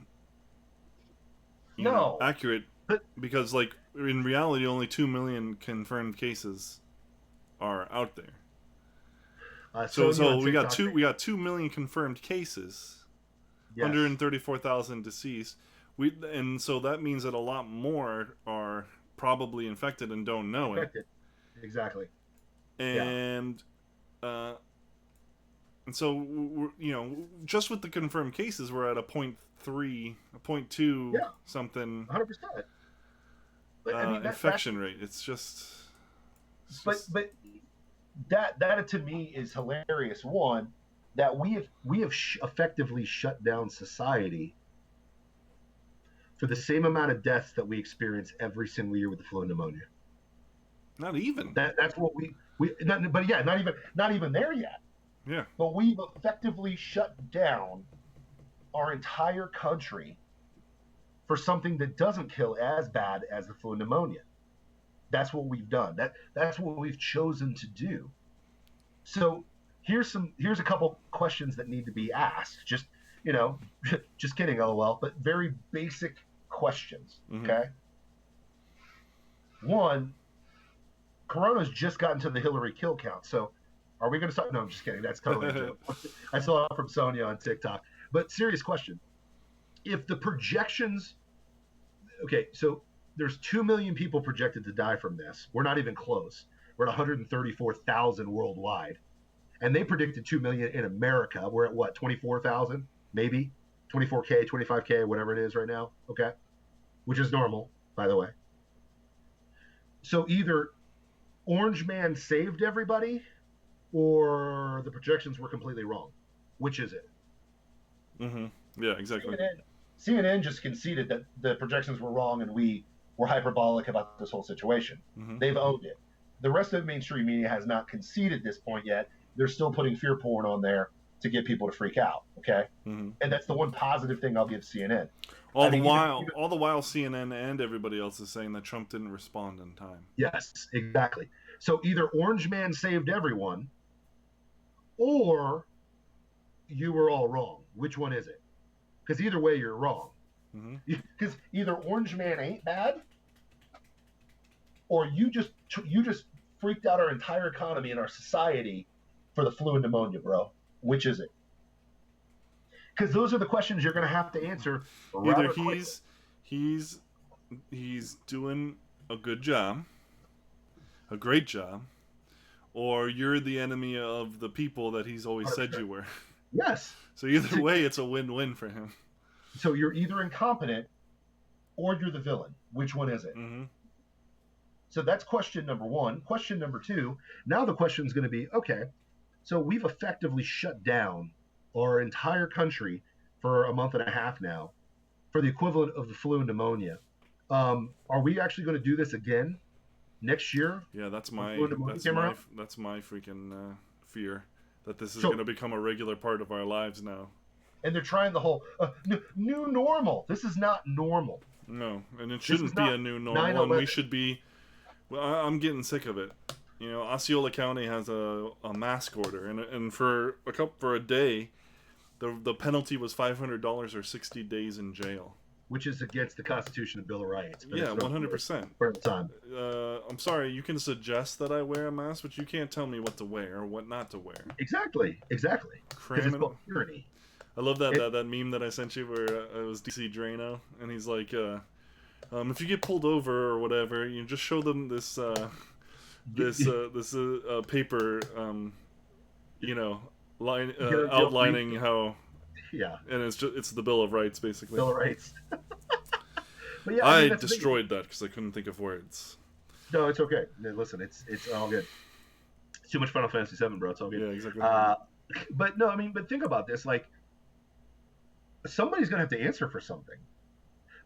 accurate, but because like in reality only 2 million confirmed cases are out there. So we got 2 million confirmed cases, yes. 134,000 deceased. And so that means that a lot more are probably infected and don't know it. Exactly. And and so just with the confirmed cases, we're at a 0.3, a 0.2 something. 100%. But infection rate. It's just. But that to me is hilarious. One, that we have effectively shut down society for the same amount of deaths that we experience every single year with the flu and pneumonia. Not even. That's what not even there yet. Yeah. But we've effectively shut down our entire country for something that doesn't kill as bad as the flu and pneumonia. That's what we've done. That's what we've chosen to do. So here's a couple questions that need to be asked. Just just kidding, LOL, but very basic questions. Mm-hmm. Okay. One, Corona's just gotten to the Hillary kill count. So are we going to start? No, I'm just kidding. That's totally a joke. I saw it from Sonia on TikTok. But serious question. If the projections, okay, so there's 2 million people projected to die from this. We're not even close. We're at 134,000 worldwide. And they predicted 2 million in America. We're at what, 24,000? Maybe 24K, 25K, whatever it is right now. Okay. Which is normal, by the way. So either Orange Man saved everybody, or the projections were completely wrong. Which is it? Mm-hmm. Yeah, exactly. CNN just conceded that the projections were wrong and we were hyperbolic about this whole situation. Mm-hmm. They've owned it. The rest of the mainstream media has not conceded this point yet. They're still putting fear porn on there to get people to freak out. Okay. Mm-hmm. And that's the one positive thing I'll give CNN. All the while CNN and everybody else is saying that Trump didn't respond in time. Yes, exactly. So either Orange Man saved everyone, or you were all wrong. Which one is it? Because either way, you're wrong. Because either Orange Man ain't bad, or you just freaked out our entire economy and our society for the flu and pneumonia, bro. Which is it? Because those are the questions you're going to have to answer. Either he's doing a good job, a great job, or you're the enemy of the people that he's always said you were. Yes. So either way, it's a win-win for him. So you're either incompetent or you're the villain. Which one is it? Mm-hmm. So that's question number one. Question number two, now the question is going to be, okay, so we've effectively shut down our entire country for a month and a half now for the equivalent of the flu and pneumonia. Are we actually going to do this again next year? Yeah, that's my freaking fear, that this is going to become a regular part of our lives now. And they're trying the whole new normal. This is not normal. No, and it shouldn't be a new normal. And we should be. Well, I'm getting sick of it. Osceola County has a mask order, and for a day, the penalty was $500 or 60 days in jail. Which is against the Constitution and Bill of Rights. Yeah, 100%. I'm sorry, you can suggest that I wear a mask, but you can't tell me what to wear or what not to wear. Exactly. Because it's called tyranny. I love that meme that I sent you where it was DC Drano, and he's like, if you get pulled over or whatever, you just show them this paper, outlining how. Yeah. And it's the Bill of Rights, basically. Bill of Rights. But yeah, I destroyed that because I couldn't think of words. No, it's okay. Listen, it's all good. It's too much Final Fantasy VII, bro. It's all good. Yeah, exactly. But no, I mean, but think about this. Like, somebody's gonna have to answer for something.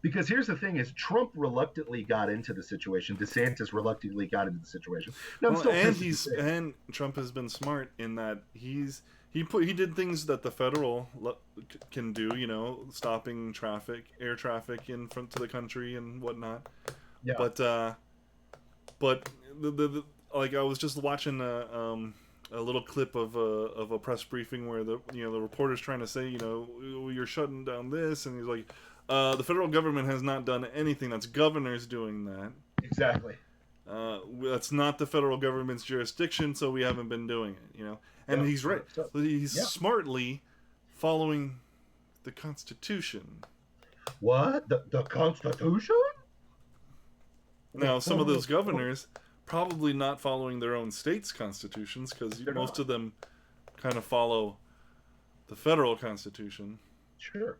Because here's the thing: is Trump reluctantly got into the situation. DeSantis reluctantly got into the situation. Now, I'm Well, still and Trump has been smart in that he did things that the federal can do. You know, stopping air traffic in front to the country and whatnot. Yeah. But the like I was just watching a little clip of a press briefing where the reporter's trying to say, you're shutting down this, and he's like, the federal government has not done anything. That's governors doing that. Exactly. That's not the federal government's jurisdiction, so we haven't been doing it. And Yeah. he's right. So, He's yeah. smartly following the Constitution. What? The Constitution? Now, some of those governors probably not following their own state's constitutions, because most of them kind of follow the federal constitution. Sure.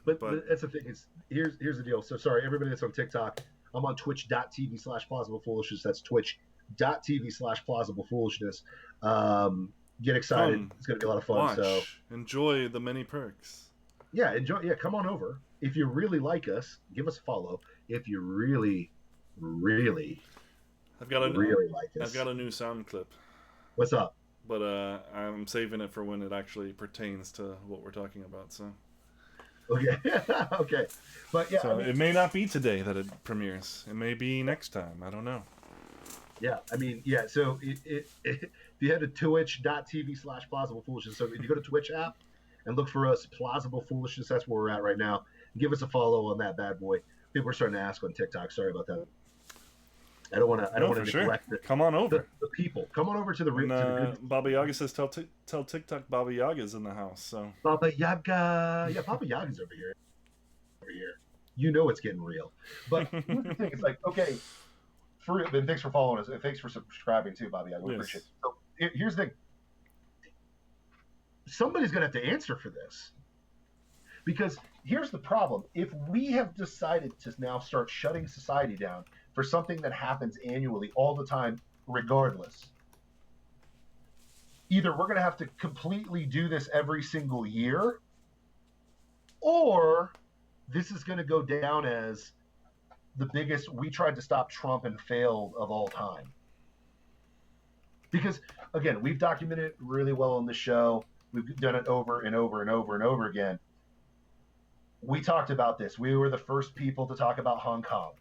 But that's the thing. Here's the deal. So sorry, everybody that's on TikTok. I'm on twitch.tv/plausiblepoolishness. That's twitch.tv/plausiblepoolishness. Get excited. Come, it's going to be a lot of fun. Watch, so enjoy the many perks. Yeah, enjoy. Yeah, come on over. If you really like us, give us a follow. If you really like us, I've got a new sound clip. What's up? But I'm saving it for when it actually pertains to what we're talking about. So. Okay. Okay. But yeah, so it may not be today that it premieres. It may be next time. I don't know. Yeah, I mean, yeah. So if you head to twitch.tv/plausiblepoolishness, so if you go to Twitch app and look for us, Plausible Foolishness, that's where we're at right now. Give us a follow on that bad boy. People are starting to ask on TikTok. Sorry about that. I don't want to neglect it. Come on over. The people. Come on over to the Baba Yaga says tell TikTok Baba Yaga's in the house. So Baba Yaga. Yeah, Baba Yaga's over here. You know it's getting real. But here's the thing, it's like, okay, and thanks for following us. And thanks for subscribing too, Baba Yaga. We appreciate it. So here's the thing. Somebody's gonna have to answer for this. Because here's the problem. If we have decided to now start shutting society down for something that happens annually all the time, regardless, either we're going to have to completely do this every single year, or this is going to go down as the biggest we tried to stop Trump and failed of all time. Because, again, we've documented it really well on the show. We've done it over and over and over and over again. We talked about this. We were the first people to talk about Hong Kong.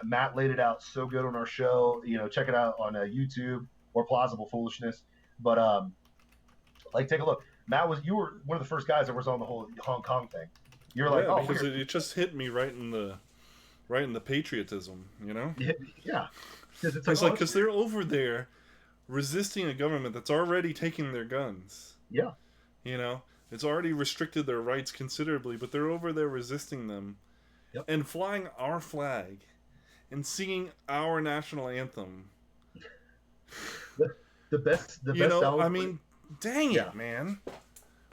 Matt laid it out so good on our show. Check it out on YouTube or Plausible Foolishness. But take a look. Matt, you were one of the first guys that was on the whole Hong Kong thing. You're like, oh, because it just hit me right in the patriotism. Yeah. Because they're over there resisting a government that's already taking their guns. Yeah. It's already restricted their rights considerably, but they're over there resisting them. Yep. And flying our flag and singing our national anthem. The best I mean, dang it, man.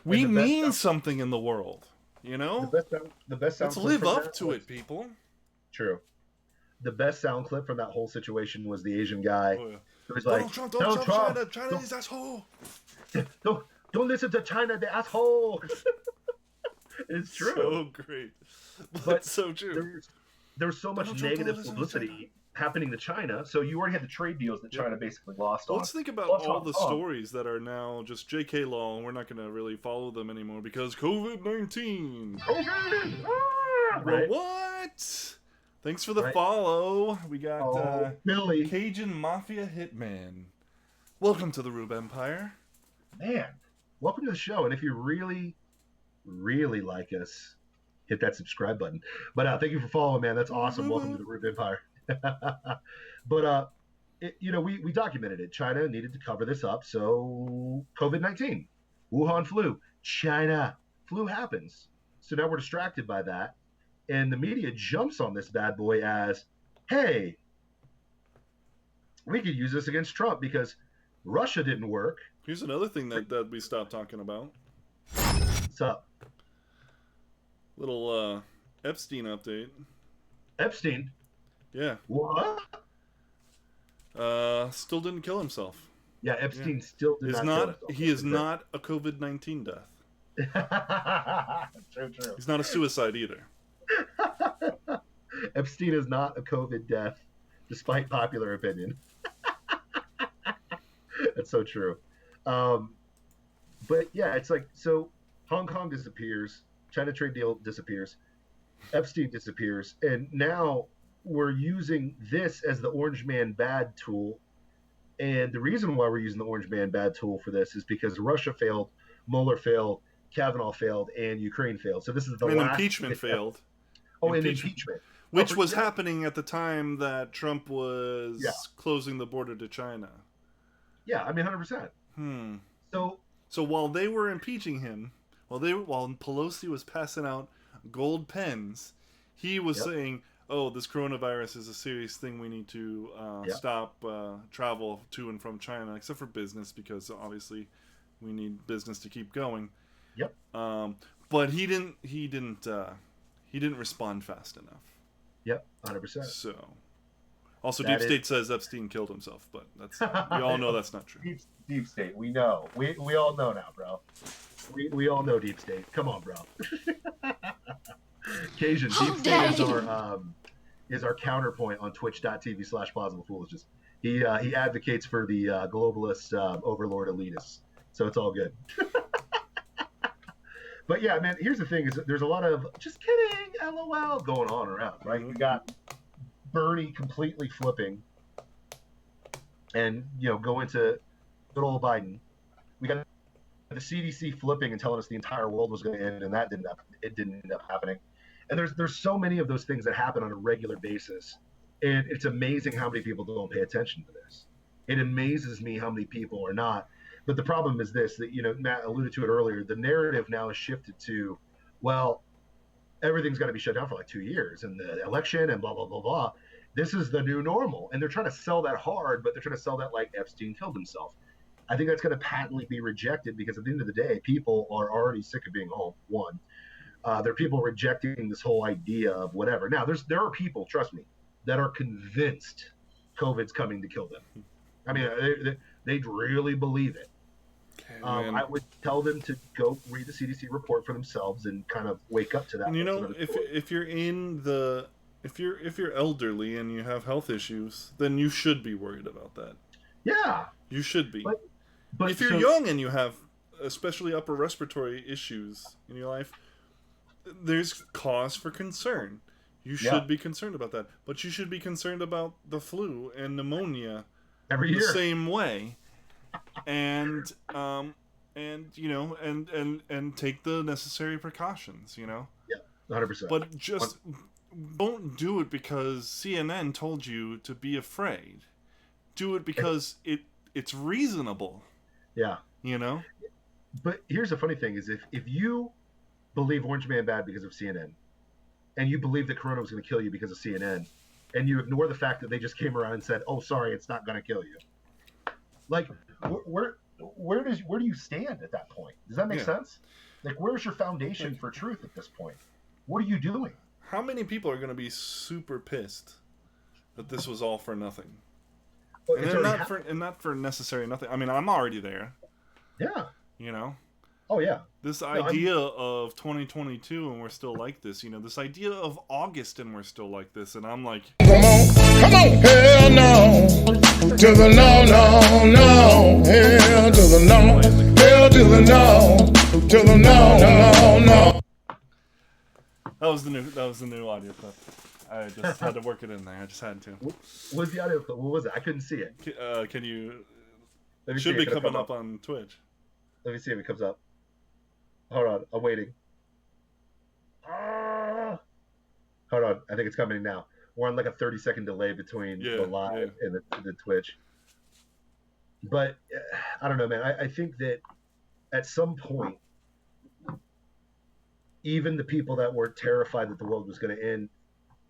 We mean something in the world, The best sound Let's live up to it, people. True. The best sound clip from that whole situation was the Asian guy who was like, Don't Trump, China is asshole. Don't listen to China, the asshole. It's true. So great. But so true. There's so much negative publicity happening to China. So you already had the trade deals that China basically lost on. Let's think about all the stories that are now just JK law, and we're not going to really follow them anymore because COVID-19. Right. What? Thanks for the follow. We got Billy. Cajun Mafia Hitman. Welcome to the Rube Empire. Man, welcome to the show. And if you really like us, hit that subscribe button. But thank you for following, man. That's awesome. Welcome to the Rube Empire. But we documented it. China needed to cover this up. So COVID-19, Wuhan flu, China flu happens. So now we're distracted by that. And the media jumps on this bad boy as, hey, we could use this against Trump because Russia didn't work. Here's another thing that we stopped talking about. What's up? Little Epstein update. Epstein? Yeah. What? Still didn't kill himself. Yeah, Epstein still did Is not kill not himself. he is not a COVID-19 death. True. He's not a suicide either. Epstein is not a COVID death, despite popular opinion. That's so true. Um, but yeah, it's like, so Hong Kong disappears, China trade deal disappears, Epstein disappears, and now we're using this as the Orange Man bad tool. And the reason why we're using the Orange Man bad tool for this is because Russia failed, Mueller failed, Kavanaugh failed, and Ukraine failed. So this is the And last. impeachment failed. Oh, and impeachment. Which was happening at the time that Trump was Yeah. closing the border to China. Yeah, I mean, 100%. So while they were impeaching him, while Pelosi was passing out gold pens, he was saying, "Oh, this coronavirus is a serious thing. We need to stop travel to and from China, except for business, because obviously we need business to keep going." Yep. But he didn't respond fast enough. Yep, 100%. So, also, Deep State says Epstein killed himself, but we all know that's not true. Deep State, we know. We all know now, bro. We all know Deep State. Come on, bro. Cajun, Deep State is our counterpoint on twitch.tv/plausiblepoolishness. He advocates for the globalist overlord elitists. So it's all good. But yeah, man, here's the thing: is that there's a lot of just kidding, LOL going on around, right? Mm-hmm. We got Bernie completely flipping, and going to good old Biden. We got the CDC flipping and telling us the entire world was going to end, and it didn't end up happening. And there's so many of those things that happen on a regular basis, and it's amazing how many people don't pay attention to this. It amazes me how many people are not. But the problem is this, that, Matt alluded to it earlier, the narrative now is shifted to, well, everything's got to be shut down for like 2 years and the election and blah, blah, blah, blah. This is the new normal. And they're trying to sell that hard, but they're trying to sell that like Epstein killed himself. I think that's going to patently be rejected, because at the end of the day, people are already sick of being home, one. There are people rejecting this whole idea of whatever. Now, there are people, trust me, that are convinced COVID's coming to kill them. I mean, they really believe it. I would tell them to go read the CDC report for themselves and kind of wake up to that. And if you're elderly and you have health issues, then you should be worried about that. Yeah, you should be. But if you're young and you have especially upper respiratory issues in your life, there's cause for concern. You should be concerned about that. But you should be concerned about the flu and pneumonia every year the same way. And take the necessary precautions, Yeah, 100%. But just don't do it because CNN told you to be afraid. Do it because it's reasonable. Yeah. But here's the funny thing: is if you believe Orange Man bad because of CNN, and you believe that Corona was going to kill you because of CNN, and you ignore the fact that they just came around and said, "Oh, sorry, it's not going to kill you." Like, where do you stand at that point? Does that make sense? Like, where's your foundation for truth at this point? What are you doing? How many people are going to be super pissed that this was all for nothing? Well, and not for necessary nothing. I mean, I'm already there. Yeah. Oh yeah. This idea of 2022 and we're still like this. This idea of August and we're still like this, and I'm like, come on, hell no, to the no, hell to the no, hell to the no, to the no. That was the new audio clip. I just had to work it in there. I just had to. What was the audio clip? What was it? I couldn't see it. Can you? Let me should see be coming up on Twitch. Let me see if it comes up. Hold on, I'm waiting. Hold on, I think it's coming now. We're on like a 30-second delay between the live and the Twitch. But I don't know, man. I think that at some point, even the people that were terrified that the world was going to end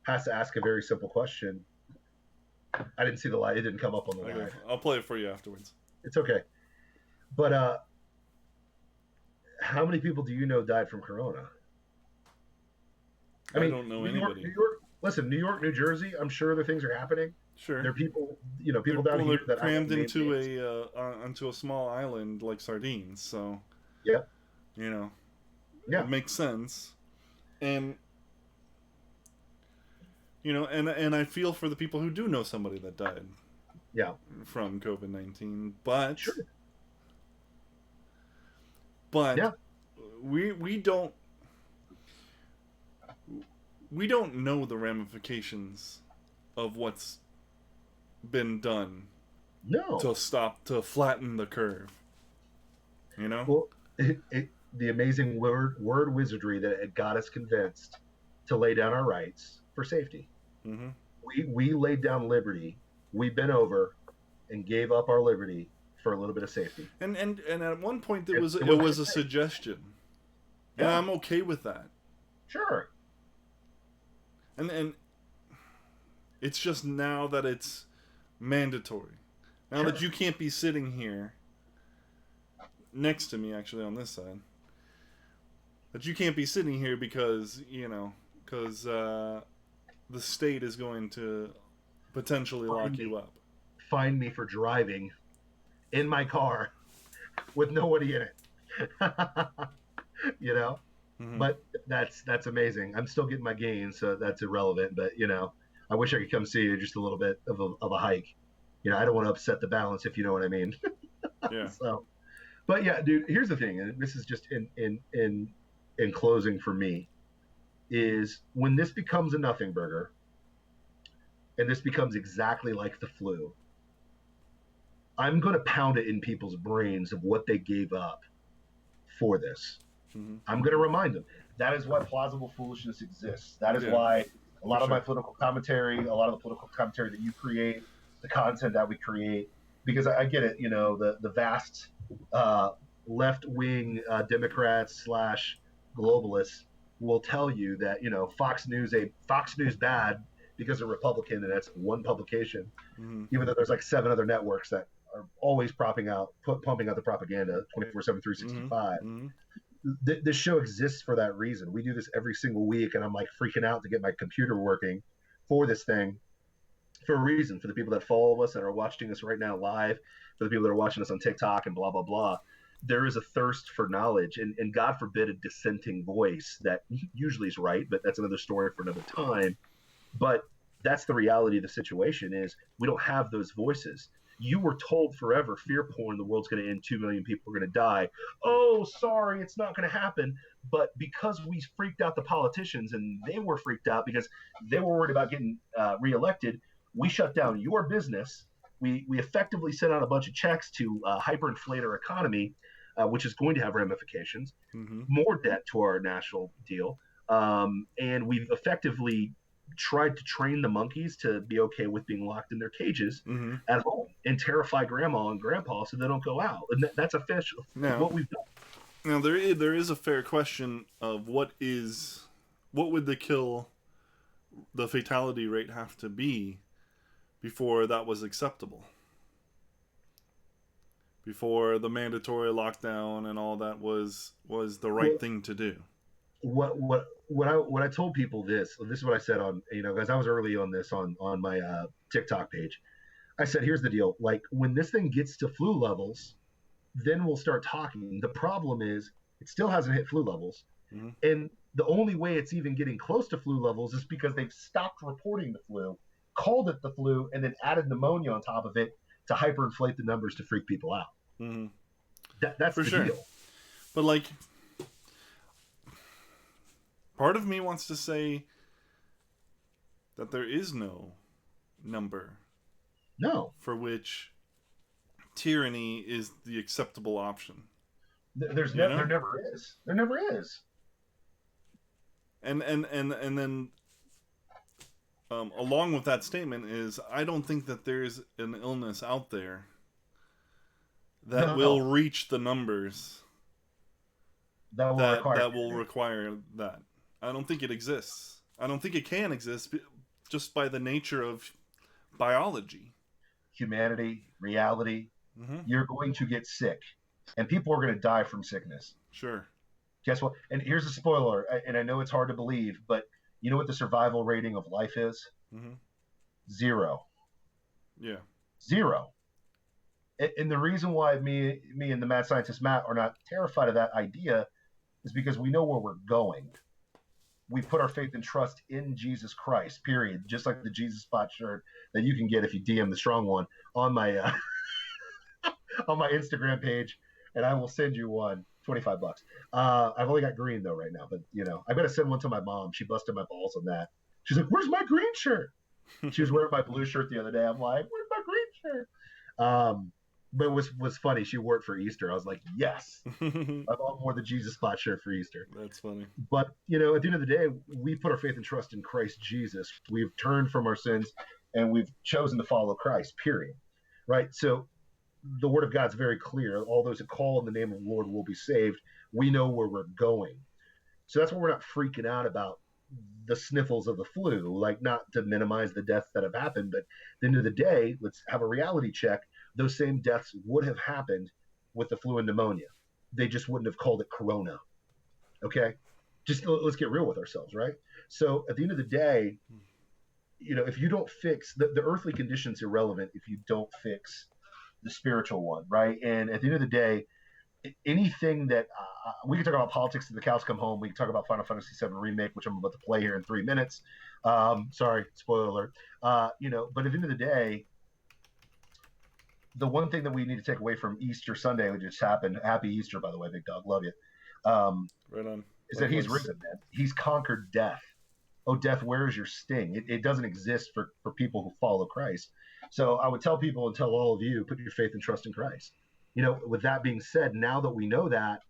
has to ask a very simple question. I didn't see the live. It didn't come up on the live. I'll play it for you afterwards. It's okay. But how many people do you know died from Corona? I don't know anybody. New York, New Jersey, I'm sure other things are happening. Sure. There are people, people down Well, here they're that I won't crammed name into names. onto a small island like sardines. So, Yeah, you know, yeah, it makes sense. And and I feel for the people who do know somebody that died yeah, from COVID-19, but sure, but yeah, we don't we don't know the ramifications of what's been done no. to flatten the curve. You know? Well, the amazing word wizardry that it got us convinced to lay down our rights for safety. Mm-hmm. We laid down liberty. We bent over and gave up our liberty for a little bit of safety. And at one point it It, was it it was was a safe. suggestion, and Yeah, I'm okay with that. sure. And it's just now that it's mandatory. Now Sure. that you can't be sitting here next to me, actually on this side, that you can't be sitting here because the state is going to potentially Find lock me, you up. find me for driving in my car with nobody in it. you know, Mm-hmm. but that's amazing. I'm still getting my gains, so that's irrelevant. But I wish I could come see you just a little bit of a hike. I don't want to upset the balance, if you know what I mean. Yeah. So, but yeah, dude, here's the thing, and this is just in closing for me, is when this becomes a nothing burger, and this becomes exactly like the flu, I'm going to pound it in people's brains of what they gave up for this. Mm-hmm. I'm going to remind them. That is why plausible foolishness exists. That is Yeah. why a lot For of my sure. political commentary, a lot of the political commentary that you create, the content that we create, because I get it, the vast left wing Democrats slash globalists will tell you that Fox News bad because they're Republican and that's one publication, Mm-hmm. even though there's like 7 other networks that are always pumping out the propaganda 24/7, Mm-hmm. 365. Mm-hmm. This show exists for that reason. We do this every single week, and I'm like freaking out to get my computer working for this thing for a reason. For the people that follow us that are watching us right now live, for the people that are watching us on TikTok and blah blah blah, there is a thirst for knowledge, and God forbid a dissenting voice that usually is right, but that's another story for another time. But that's the reality of the situation: is we don't have those voices. You were told forever, fear porn, the world's going to end, 2 million people are going to die. Oh, sorry, it's not going to happen. But because we freaked out the politicians and they were freaked out because they were worried about getting reelected, we shut down your business. We effectively sent out a bunch of checks to hyperinflate our economy, which is going to have ramifications, Mm-hmm. more debt to our national deal. And we've effectively tried to train the monkeys to be okay with being locked in their cages Mm-hmm. at home and terrify grandma and grandpa so they don't go out. And that's official. It's Now, what we've done. now there is a fair question of what would the fatality rate have to be before that was acceptable? Before the mandatory lockdown and all that was the right Well, thing to do. what I told people this is what I said on guys, I was early on this on my TikTok page. I said, here's the deal: like when this thing gets to flu levels, then we'll start talking. The problem is it still hasn't hit flu levels, Mm-hmm. and the only way it's even getting close to flu levels is because they've stopped reporting the flu, called it the flu, and then added pneumonia on top of it to hyperinflate the numbers to freak people out. Mm-hmm. That's For the sure. deal. But like, part of me wants to say that there is no number No, for which tyranny is the acceptable option. there never is. There never is. And then along with that statement is I don't think that there's an illness out there that No, will reach the numbers that will that require. that will require that. I don't think it exists. I don't think it can exist just by the nature of biology. Humanity, reality. Mm-hmm. You're going to get sick, and people are going to die from sickness. Sure. Guess what? And here's a spoiler, and I know it's hard to believe, but you know what the survival rating of life is? Mm-hmm. 0. Yeah. Zero. And the reason why me and the mad scientist Matt are not terrified of that idea is because we know where we're going. We put our faith and trust in Jesus Christ, period. Just like the Jesus Spot shirt that you can get if you DM the strong one on my on my Instagram page, and I will send you one. $25. I've only got green though right now, but I gotta send one to my mom. She busted my balls on that. She's like, "Where's my green shirt?" She was wearing my blue shirt the other day. I'm like, "Where's my green shirt?" But it was funny. She wore it for Easter. I was like, "Yes, I've all wore the Jesus Spot shirt for Easter." That's funny. But at the end of the day, we put our faith and trust in Christ Jesus. We've turned from our sins and we've chosen to follow Christ. Period. Right. So the word of God's very clear. All those that call in the name of the Lord will be saved. We know where we're going. So that's why we're not freaking out about the sniffles of the flu, like not to minimize the deaths that have happened. But at the end of the day, let's have a reality check. Those same deaths would have happened with the flu and pneumonia. They just wouldn't have called it corona. Okay? Just let's get real with ourselves, right? So at the end of the day, if you don't fix the earthly condition's irrelevant if you don't fix the spiritual one, right? And at the end of the day, anything that we can talk about politics till the cows come home. We can talk about Final Fantasy VII Remake, which I'm about to play here in 3 minutes. Sorry, spoiler alert. But at the end of the day, the one thing that we need to take away from Easter Sunday, which just happened, happy Easter, by the way, big dog, love you. Right on. Is that he's risen, man. He's conquered death. Oh, death, where is your sting? It doesn't exist for people who follow Christ. So I would tell people and tell all of you, put your faith and trust in Christ. With that being said, now that we know that,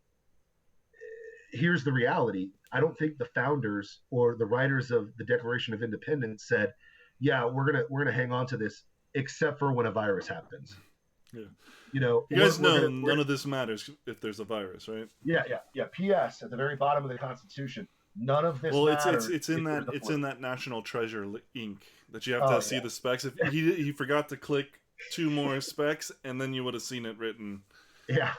here's the reality. I don't think the founders or the writers of the Declaration of Independence said, yeah, we're gonna hang on to this except for when a virus happens. Yeah. You guys know none of this matters if there's a virus, right? Yeah. P.S. at the very bottom of the Constitution, none of this matters. It's in that National Treasure ink that you have to see the specs. If he forgot to click 2 more specs, and then you would have seen it written. Yeah.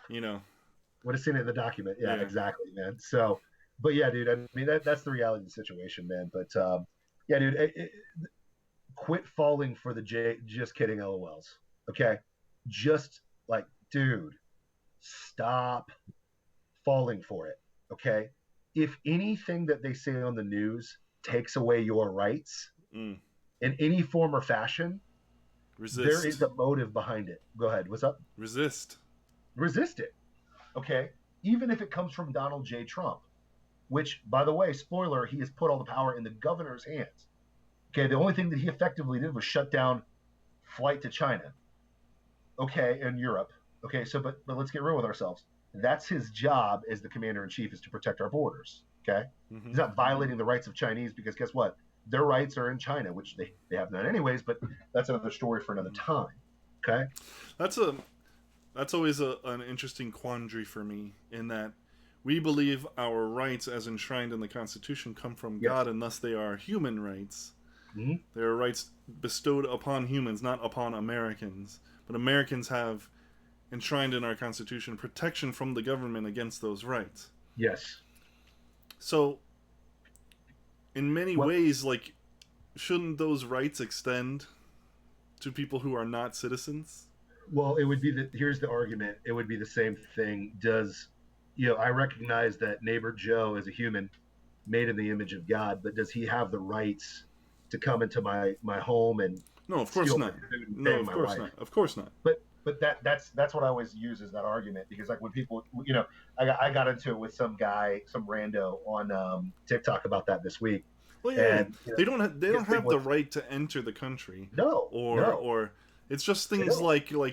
Would have seen it in the document. Yeah, exactly, man. So, but yeah, dude, I mean, that's the reality of the situation, man. But yeah, dude, quit falling for the just kidding LOLs. Okay? Just like, dude, stop falling for it. Okay? If anything that they say on the news takes away your rights in any form or fashion, resist. There is a motive behind it. Go ahead. What's up? Resist it. Okay? Even if it comes from Donald J. Trump, which, by the way, spoiler, he has put all the power in the governor's hands. Okay? The only thing that he effectively did was shut down flight to China. Okay? And Europe. Okay? So, but let's get real with ourselves. That's his job as the commander-in-chief, is to protect our borders. Okay? Mm-hmm. He's not violating the rights of Chinese, because guess what? Their rights are in China, which they have none anyways, but that's another story for another time. Okay? That's always an interesting quandary for me, in that we believe our rights as enshrined in the Constitution come from God, and thus they are human rights. Mm-hmm. They are rights bestowed upon humans, not upon Americans. But Americans have enshrined in our Constitution protection from the government against those rights. Yes. So, in many ways, like, shouldn't those rights extend to people who are not citizens? Well, it would be here's the argument. It would be the same thing. I recognize that neighbor Joe is a human made in the image of God, but does he have the rights to come into my home and no, of course not. No, of course not. Of course not. But that's what I always use as that argument, because like when people, I got into it with some guy, some rando on TikTok about that this week. Well, yeah, and, they don't have the right to enter the country. No, or it's just things like I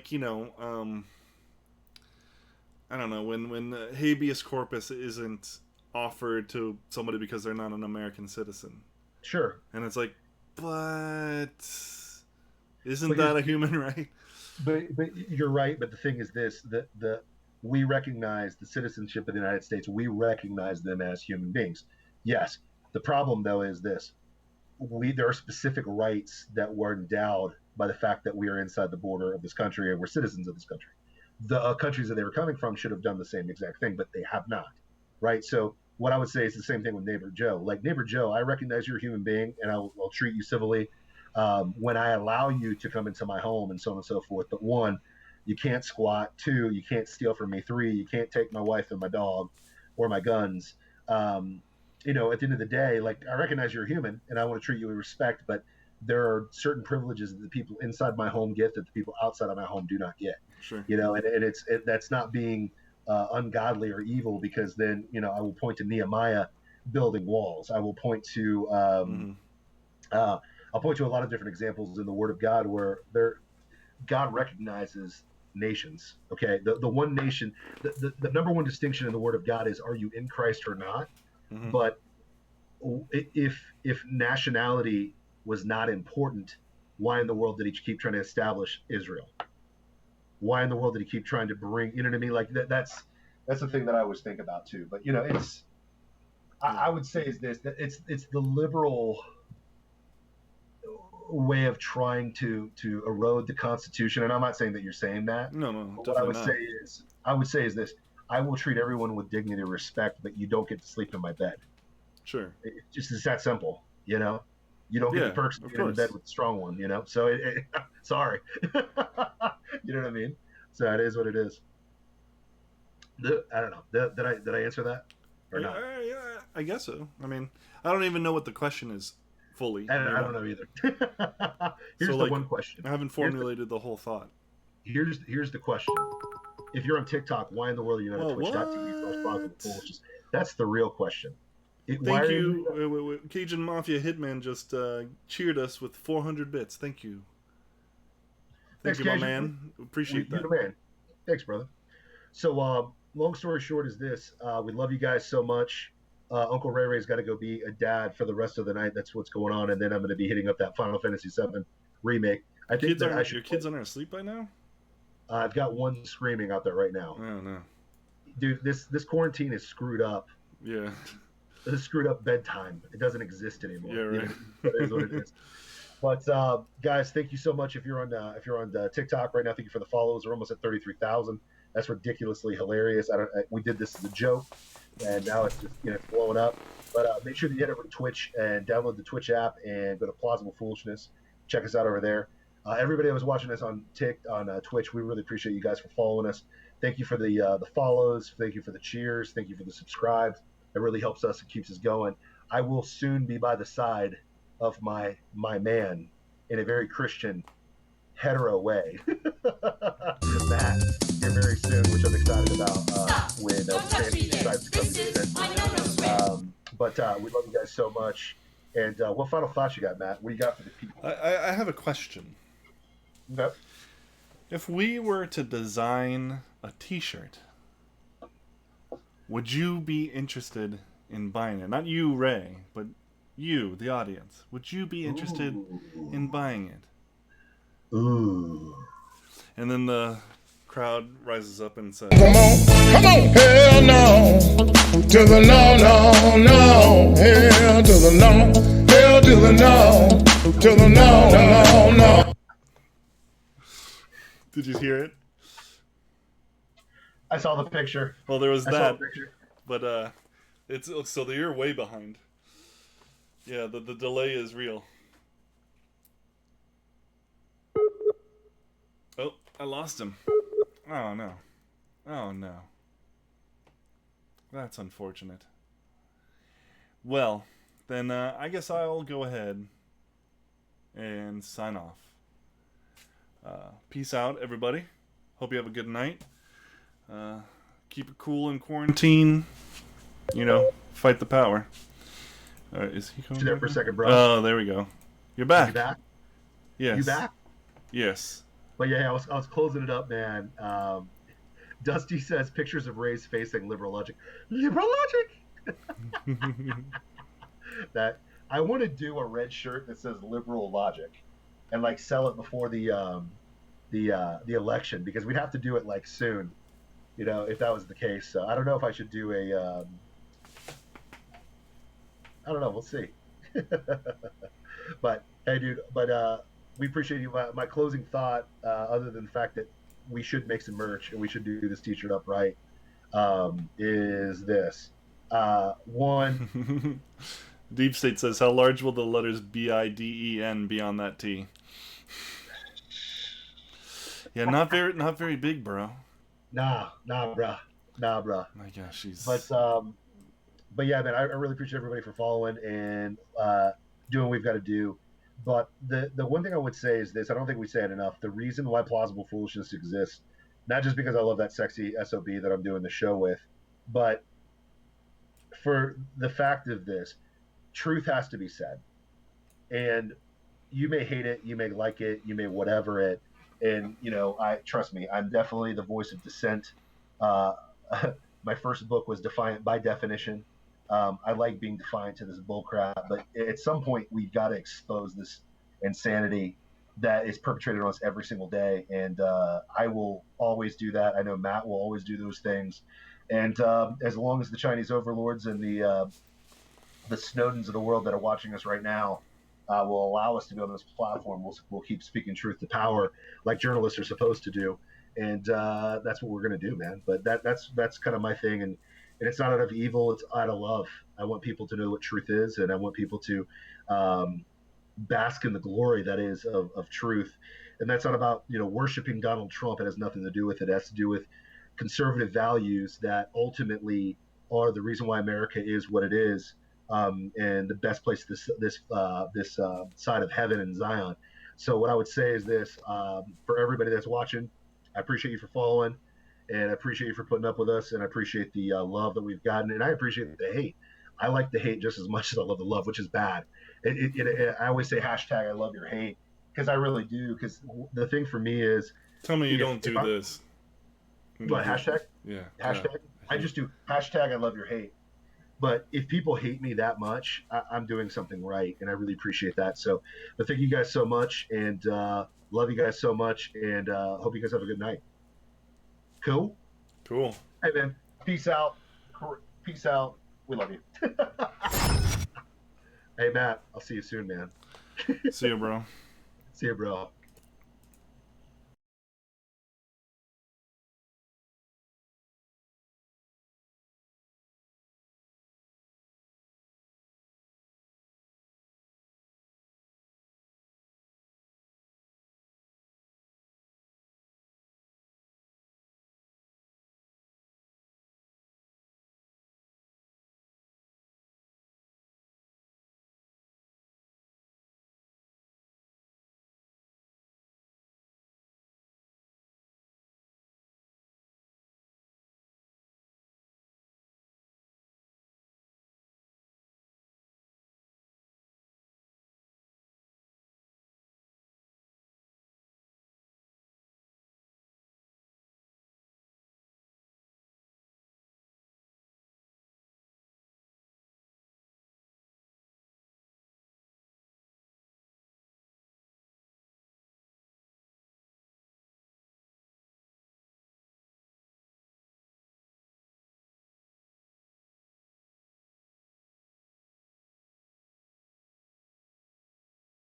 don't know, when habeas corpus isn't offered to somebody because they're not an American citizen. Sure. And it's like, but isn't that a human right? But you're right. But the thing is this: we recognize the citizenship of the United States. We recognize them as human beings. Yes. The problem, though, is this: there are specific rights that were endowed by the fact that we are inside the border of this country and we're citizens of this country. The countries that they were coming from should have done the same exact thing, but they have not. Right? So what I would say is the same thing with neighbor Joe. Like, neighbor Joe, I recognize you're a human being, and I'll treat you civilly. when I allow you to come into my home and so on and so forth. But one, you can't squat. Two, you can't steal from me. Three, you can't take my wife and my dog or my guns. You know, at the end of the day, like, I recognize you're a human and I want to treat you with respect, but there are certain privileges that the people inside my home get that the people outside of my home do not get. Sure. You know, and that's not being ungodly or evil, because then, you know, I will point to Nehemiah building walls. I will point to I'll point to a lot of different examples in the Word of God where God recognizes nations. Okay, the one nation, the number one distinction in the Word of God is, are you in Christ or not? Mm-hmm. But if nationality was not important, why in the world did he keep trying to establish Israel? Why in the world did he keep trying to bring, you know what I mean? Like that's the thing that I always think about too. But you know, it's I would say is this, that it's the liberal way of trying to erode the Constitution. And I'm not saying that you're saying that. No, But definitely what not. I would say is this: I will treat everyone with dignity and respect, but you don't get to sleep in my bed. Sure. It just is that simple, you know. You don't get the perks of being in bed with the strong one, you know. So sorry, you know what I mean. So it is what it is. I don't know. Did I answer that or not? Yeah, I guess so. I mean, I don't even know what the question is fully. I don't know either. Here's So, the like, one question. I haven't formulated the whole thought. Here's the question. If you're on TikTok, why in the world are you not on Well, Twitch.tv/Plausible? That's the real question. Thank you. Cajun Mafia Hitman just cheered us with 400 bits. Thank you. Thank you, my man. Appreciate that. You're the man. Thanks, brother. So, long story short is this. We love you guys so much. Uncle Ray Ray's got to go be a dad for the rest of the night. That's what's going on. And then I'm going to be hitting up that Final Fantasy VII remake. I think your kids aren't asleep by now? I've got one screaming out there right now. I don't know. Dude, this quarantine is screwed up. Yeah. This screwed up bedtime. It doesn't exist anymore. Yeah, right. It is what it is. But guys, thank you so much. If you're on TikTok right now, thank you for the follows. We're almost at 33,000. That's ridiculously hilarious. We did this as a joke, and now it's just it's blowing up. But make sure that you head over to Twitch and download the Twitch app and go to Plausible Foolishness. Check us out over there. Everybody that was watching us on Twitch, we really appreciate you guys for following us. Thank you for the follows. Thank you for the cheers. Thank you for the subscribes. It really helps us and keeps us going. I will soon be by the side of my man in a very Christian, hetero way. Matt, here very soon, which I'm excited about when Sandy decides to come to the But we love you guys so much. And what final thoughts you got, Matt? What do you got for the people? I have a question. Okay. If we were to design a t-shirt, would you be interested in buying it? Not you, Ray, but you, the audience. Would you be interested in buying it? Ooh. And then the crowd rises up and says, Come on, hell no, to the no, hell to the no, hell to the no. Did you hear it? I saw the picture. Well, there was that, but it's so you're way behind. Yeah, the delay is real. Oh, I lost him. Oh no. That's unfortunate. Well, then I guess I'll go ahead and sign off. Peace out, everybody. Hope you have a good night. Keep it cool in quarantine. Fight the power. Is he coming? You there for a second, bro? Oh, there we go. You're back. You back? Yes. You back? Yes. But yeah, I was closing it up, man. Dusty says pictures of Ray's facing liberal logic. Liberal logic. That I want to do a red shirt that says liberal logic, and like sell it before the election, because we'd have to do it like soon, if that was the case. So I don't know if I should do a. I don't know. We'll see. But hey, dude. But we appreciate you. My closing thought, other than the fact that we should make some merch and we should do this t-shirt up right, is this. One, Deep State says, how large will the letters BIDEN be on that T? Yeah, not very big, bro. Nah, bruh. My gosh, she's. But yeah, man, I really appreciate everybody for following and doing what we've got to do. But the one thing I would say is this: I don't think we say it enough. The reason why Plausible Foolishness exists, not just because I love that sexy SOB that I'm doing the show with, but for the fact of this, truth has to be said. And you may hate it, you may like it, you may whatever it. And, I trust me, I'm definitely the voice of dissent. Uh, my first book was Defiant by definition. I like being defiant to this bullcrap, but at some point we've got to expose this insanity that is perpetrated on us every single day. And I will always do that. I know Matt will always do those things. And as long as the Chinese overlords and the Snowdens of the world that are watching us right now will allow us to be on this platform, we'll keep speaking truth to power like journalists are supposed to do. And that's what we're going to do, man. But that's kind of my thing. And it's not out of evil, it's out of love. I want people to know what truth is, and I want people to bask in the glory that is of truth. And that's not about, worshiping Donald Trump. It has nothing to do with it. It has to do with conservative values that ultimately are the reason why America is what it is, and the best place this side of heaven and Zion. So what I would say is this: for everybody that's watching, I appreciate you for following, and I appreciate you for putting up with us, and I appreciate the love that we've gotten, and I appreciate the hate. I like the hate just as much as I love the love, which is bad. I always say hashtag I love your hate, because I really do. Because the thing for me is, tell me you don't do this. What, hashtag? Yeah. Hashtag? Yeah. I just do hashtag I love your hate. But if people hate me that much, I'm doing something right, and I really appreciate that. So, but thank you guys so much, and love you guys so much, and hope you guys have a good night. Cool? Cool. Hey, man. Peace out. Peace out. We love you. Hey, Matt. I'll see you soon, man. See you, bro. See you, bro.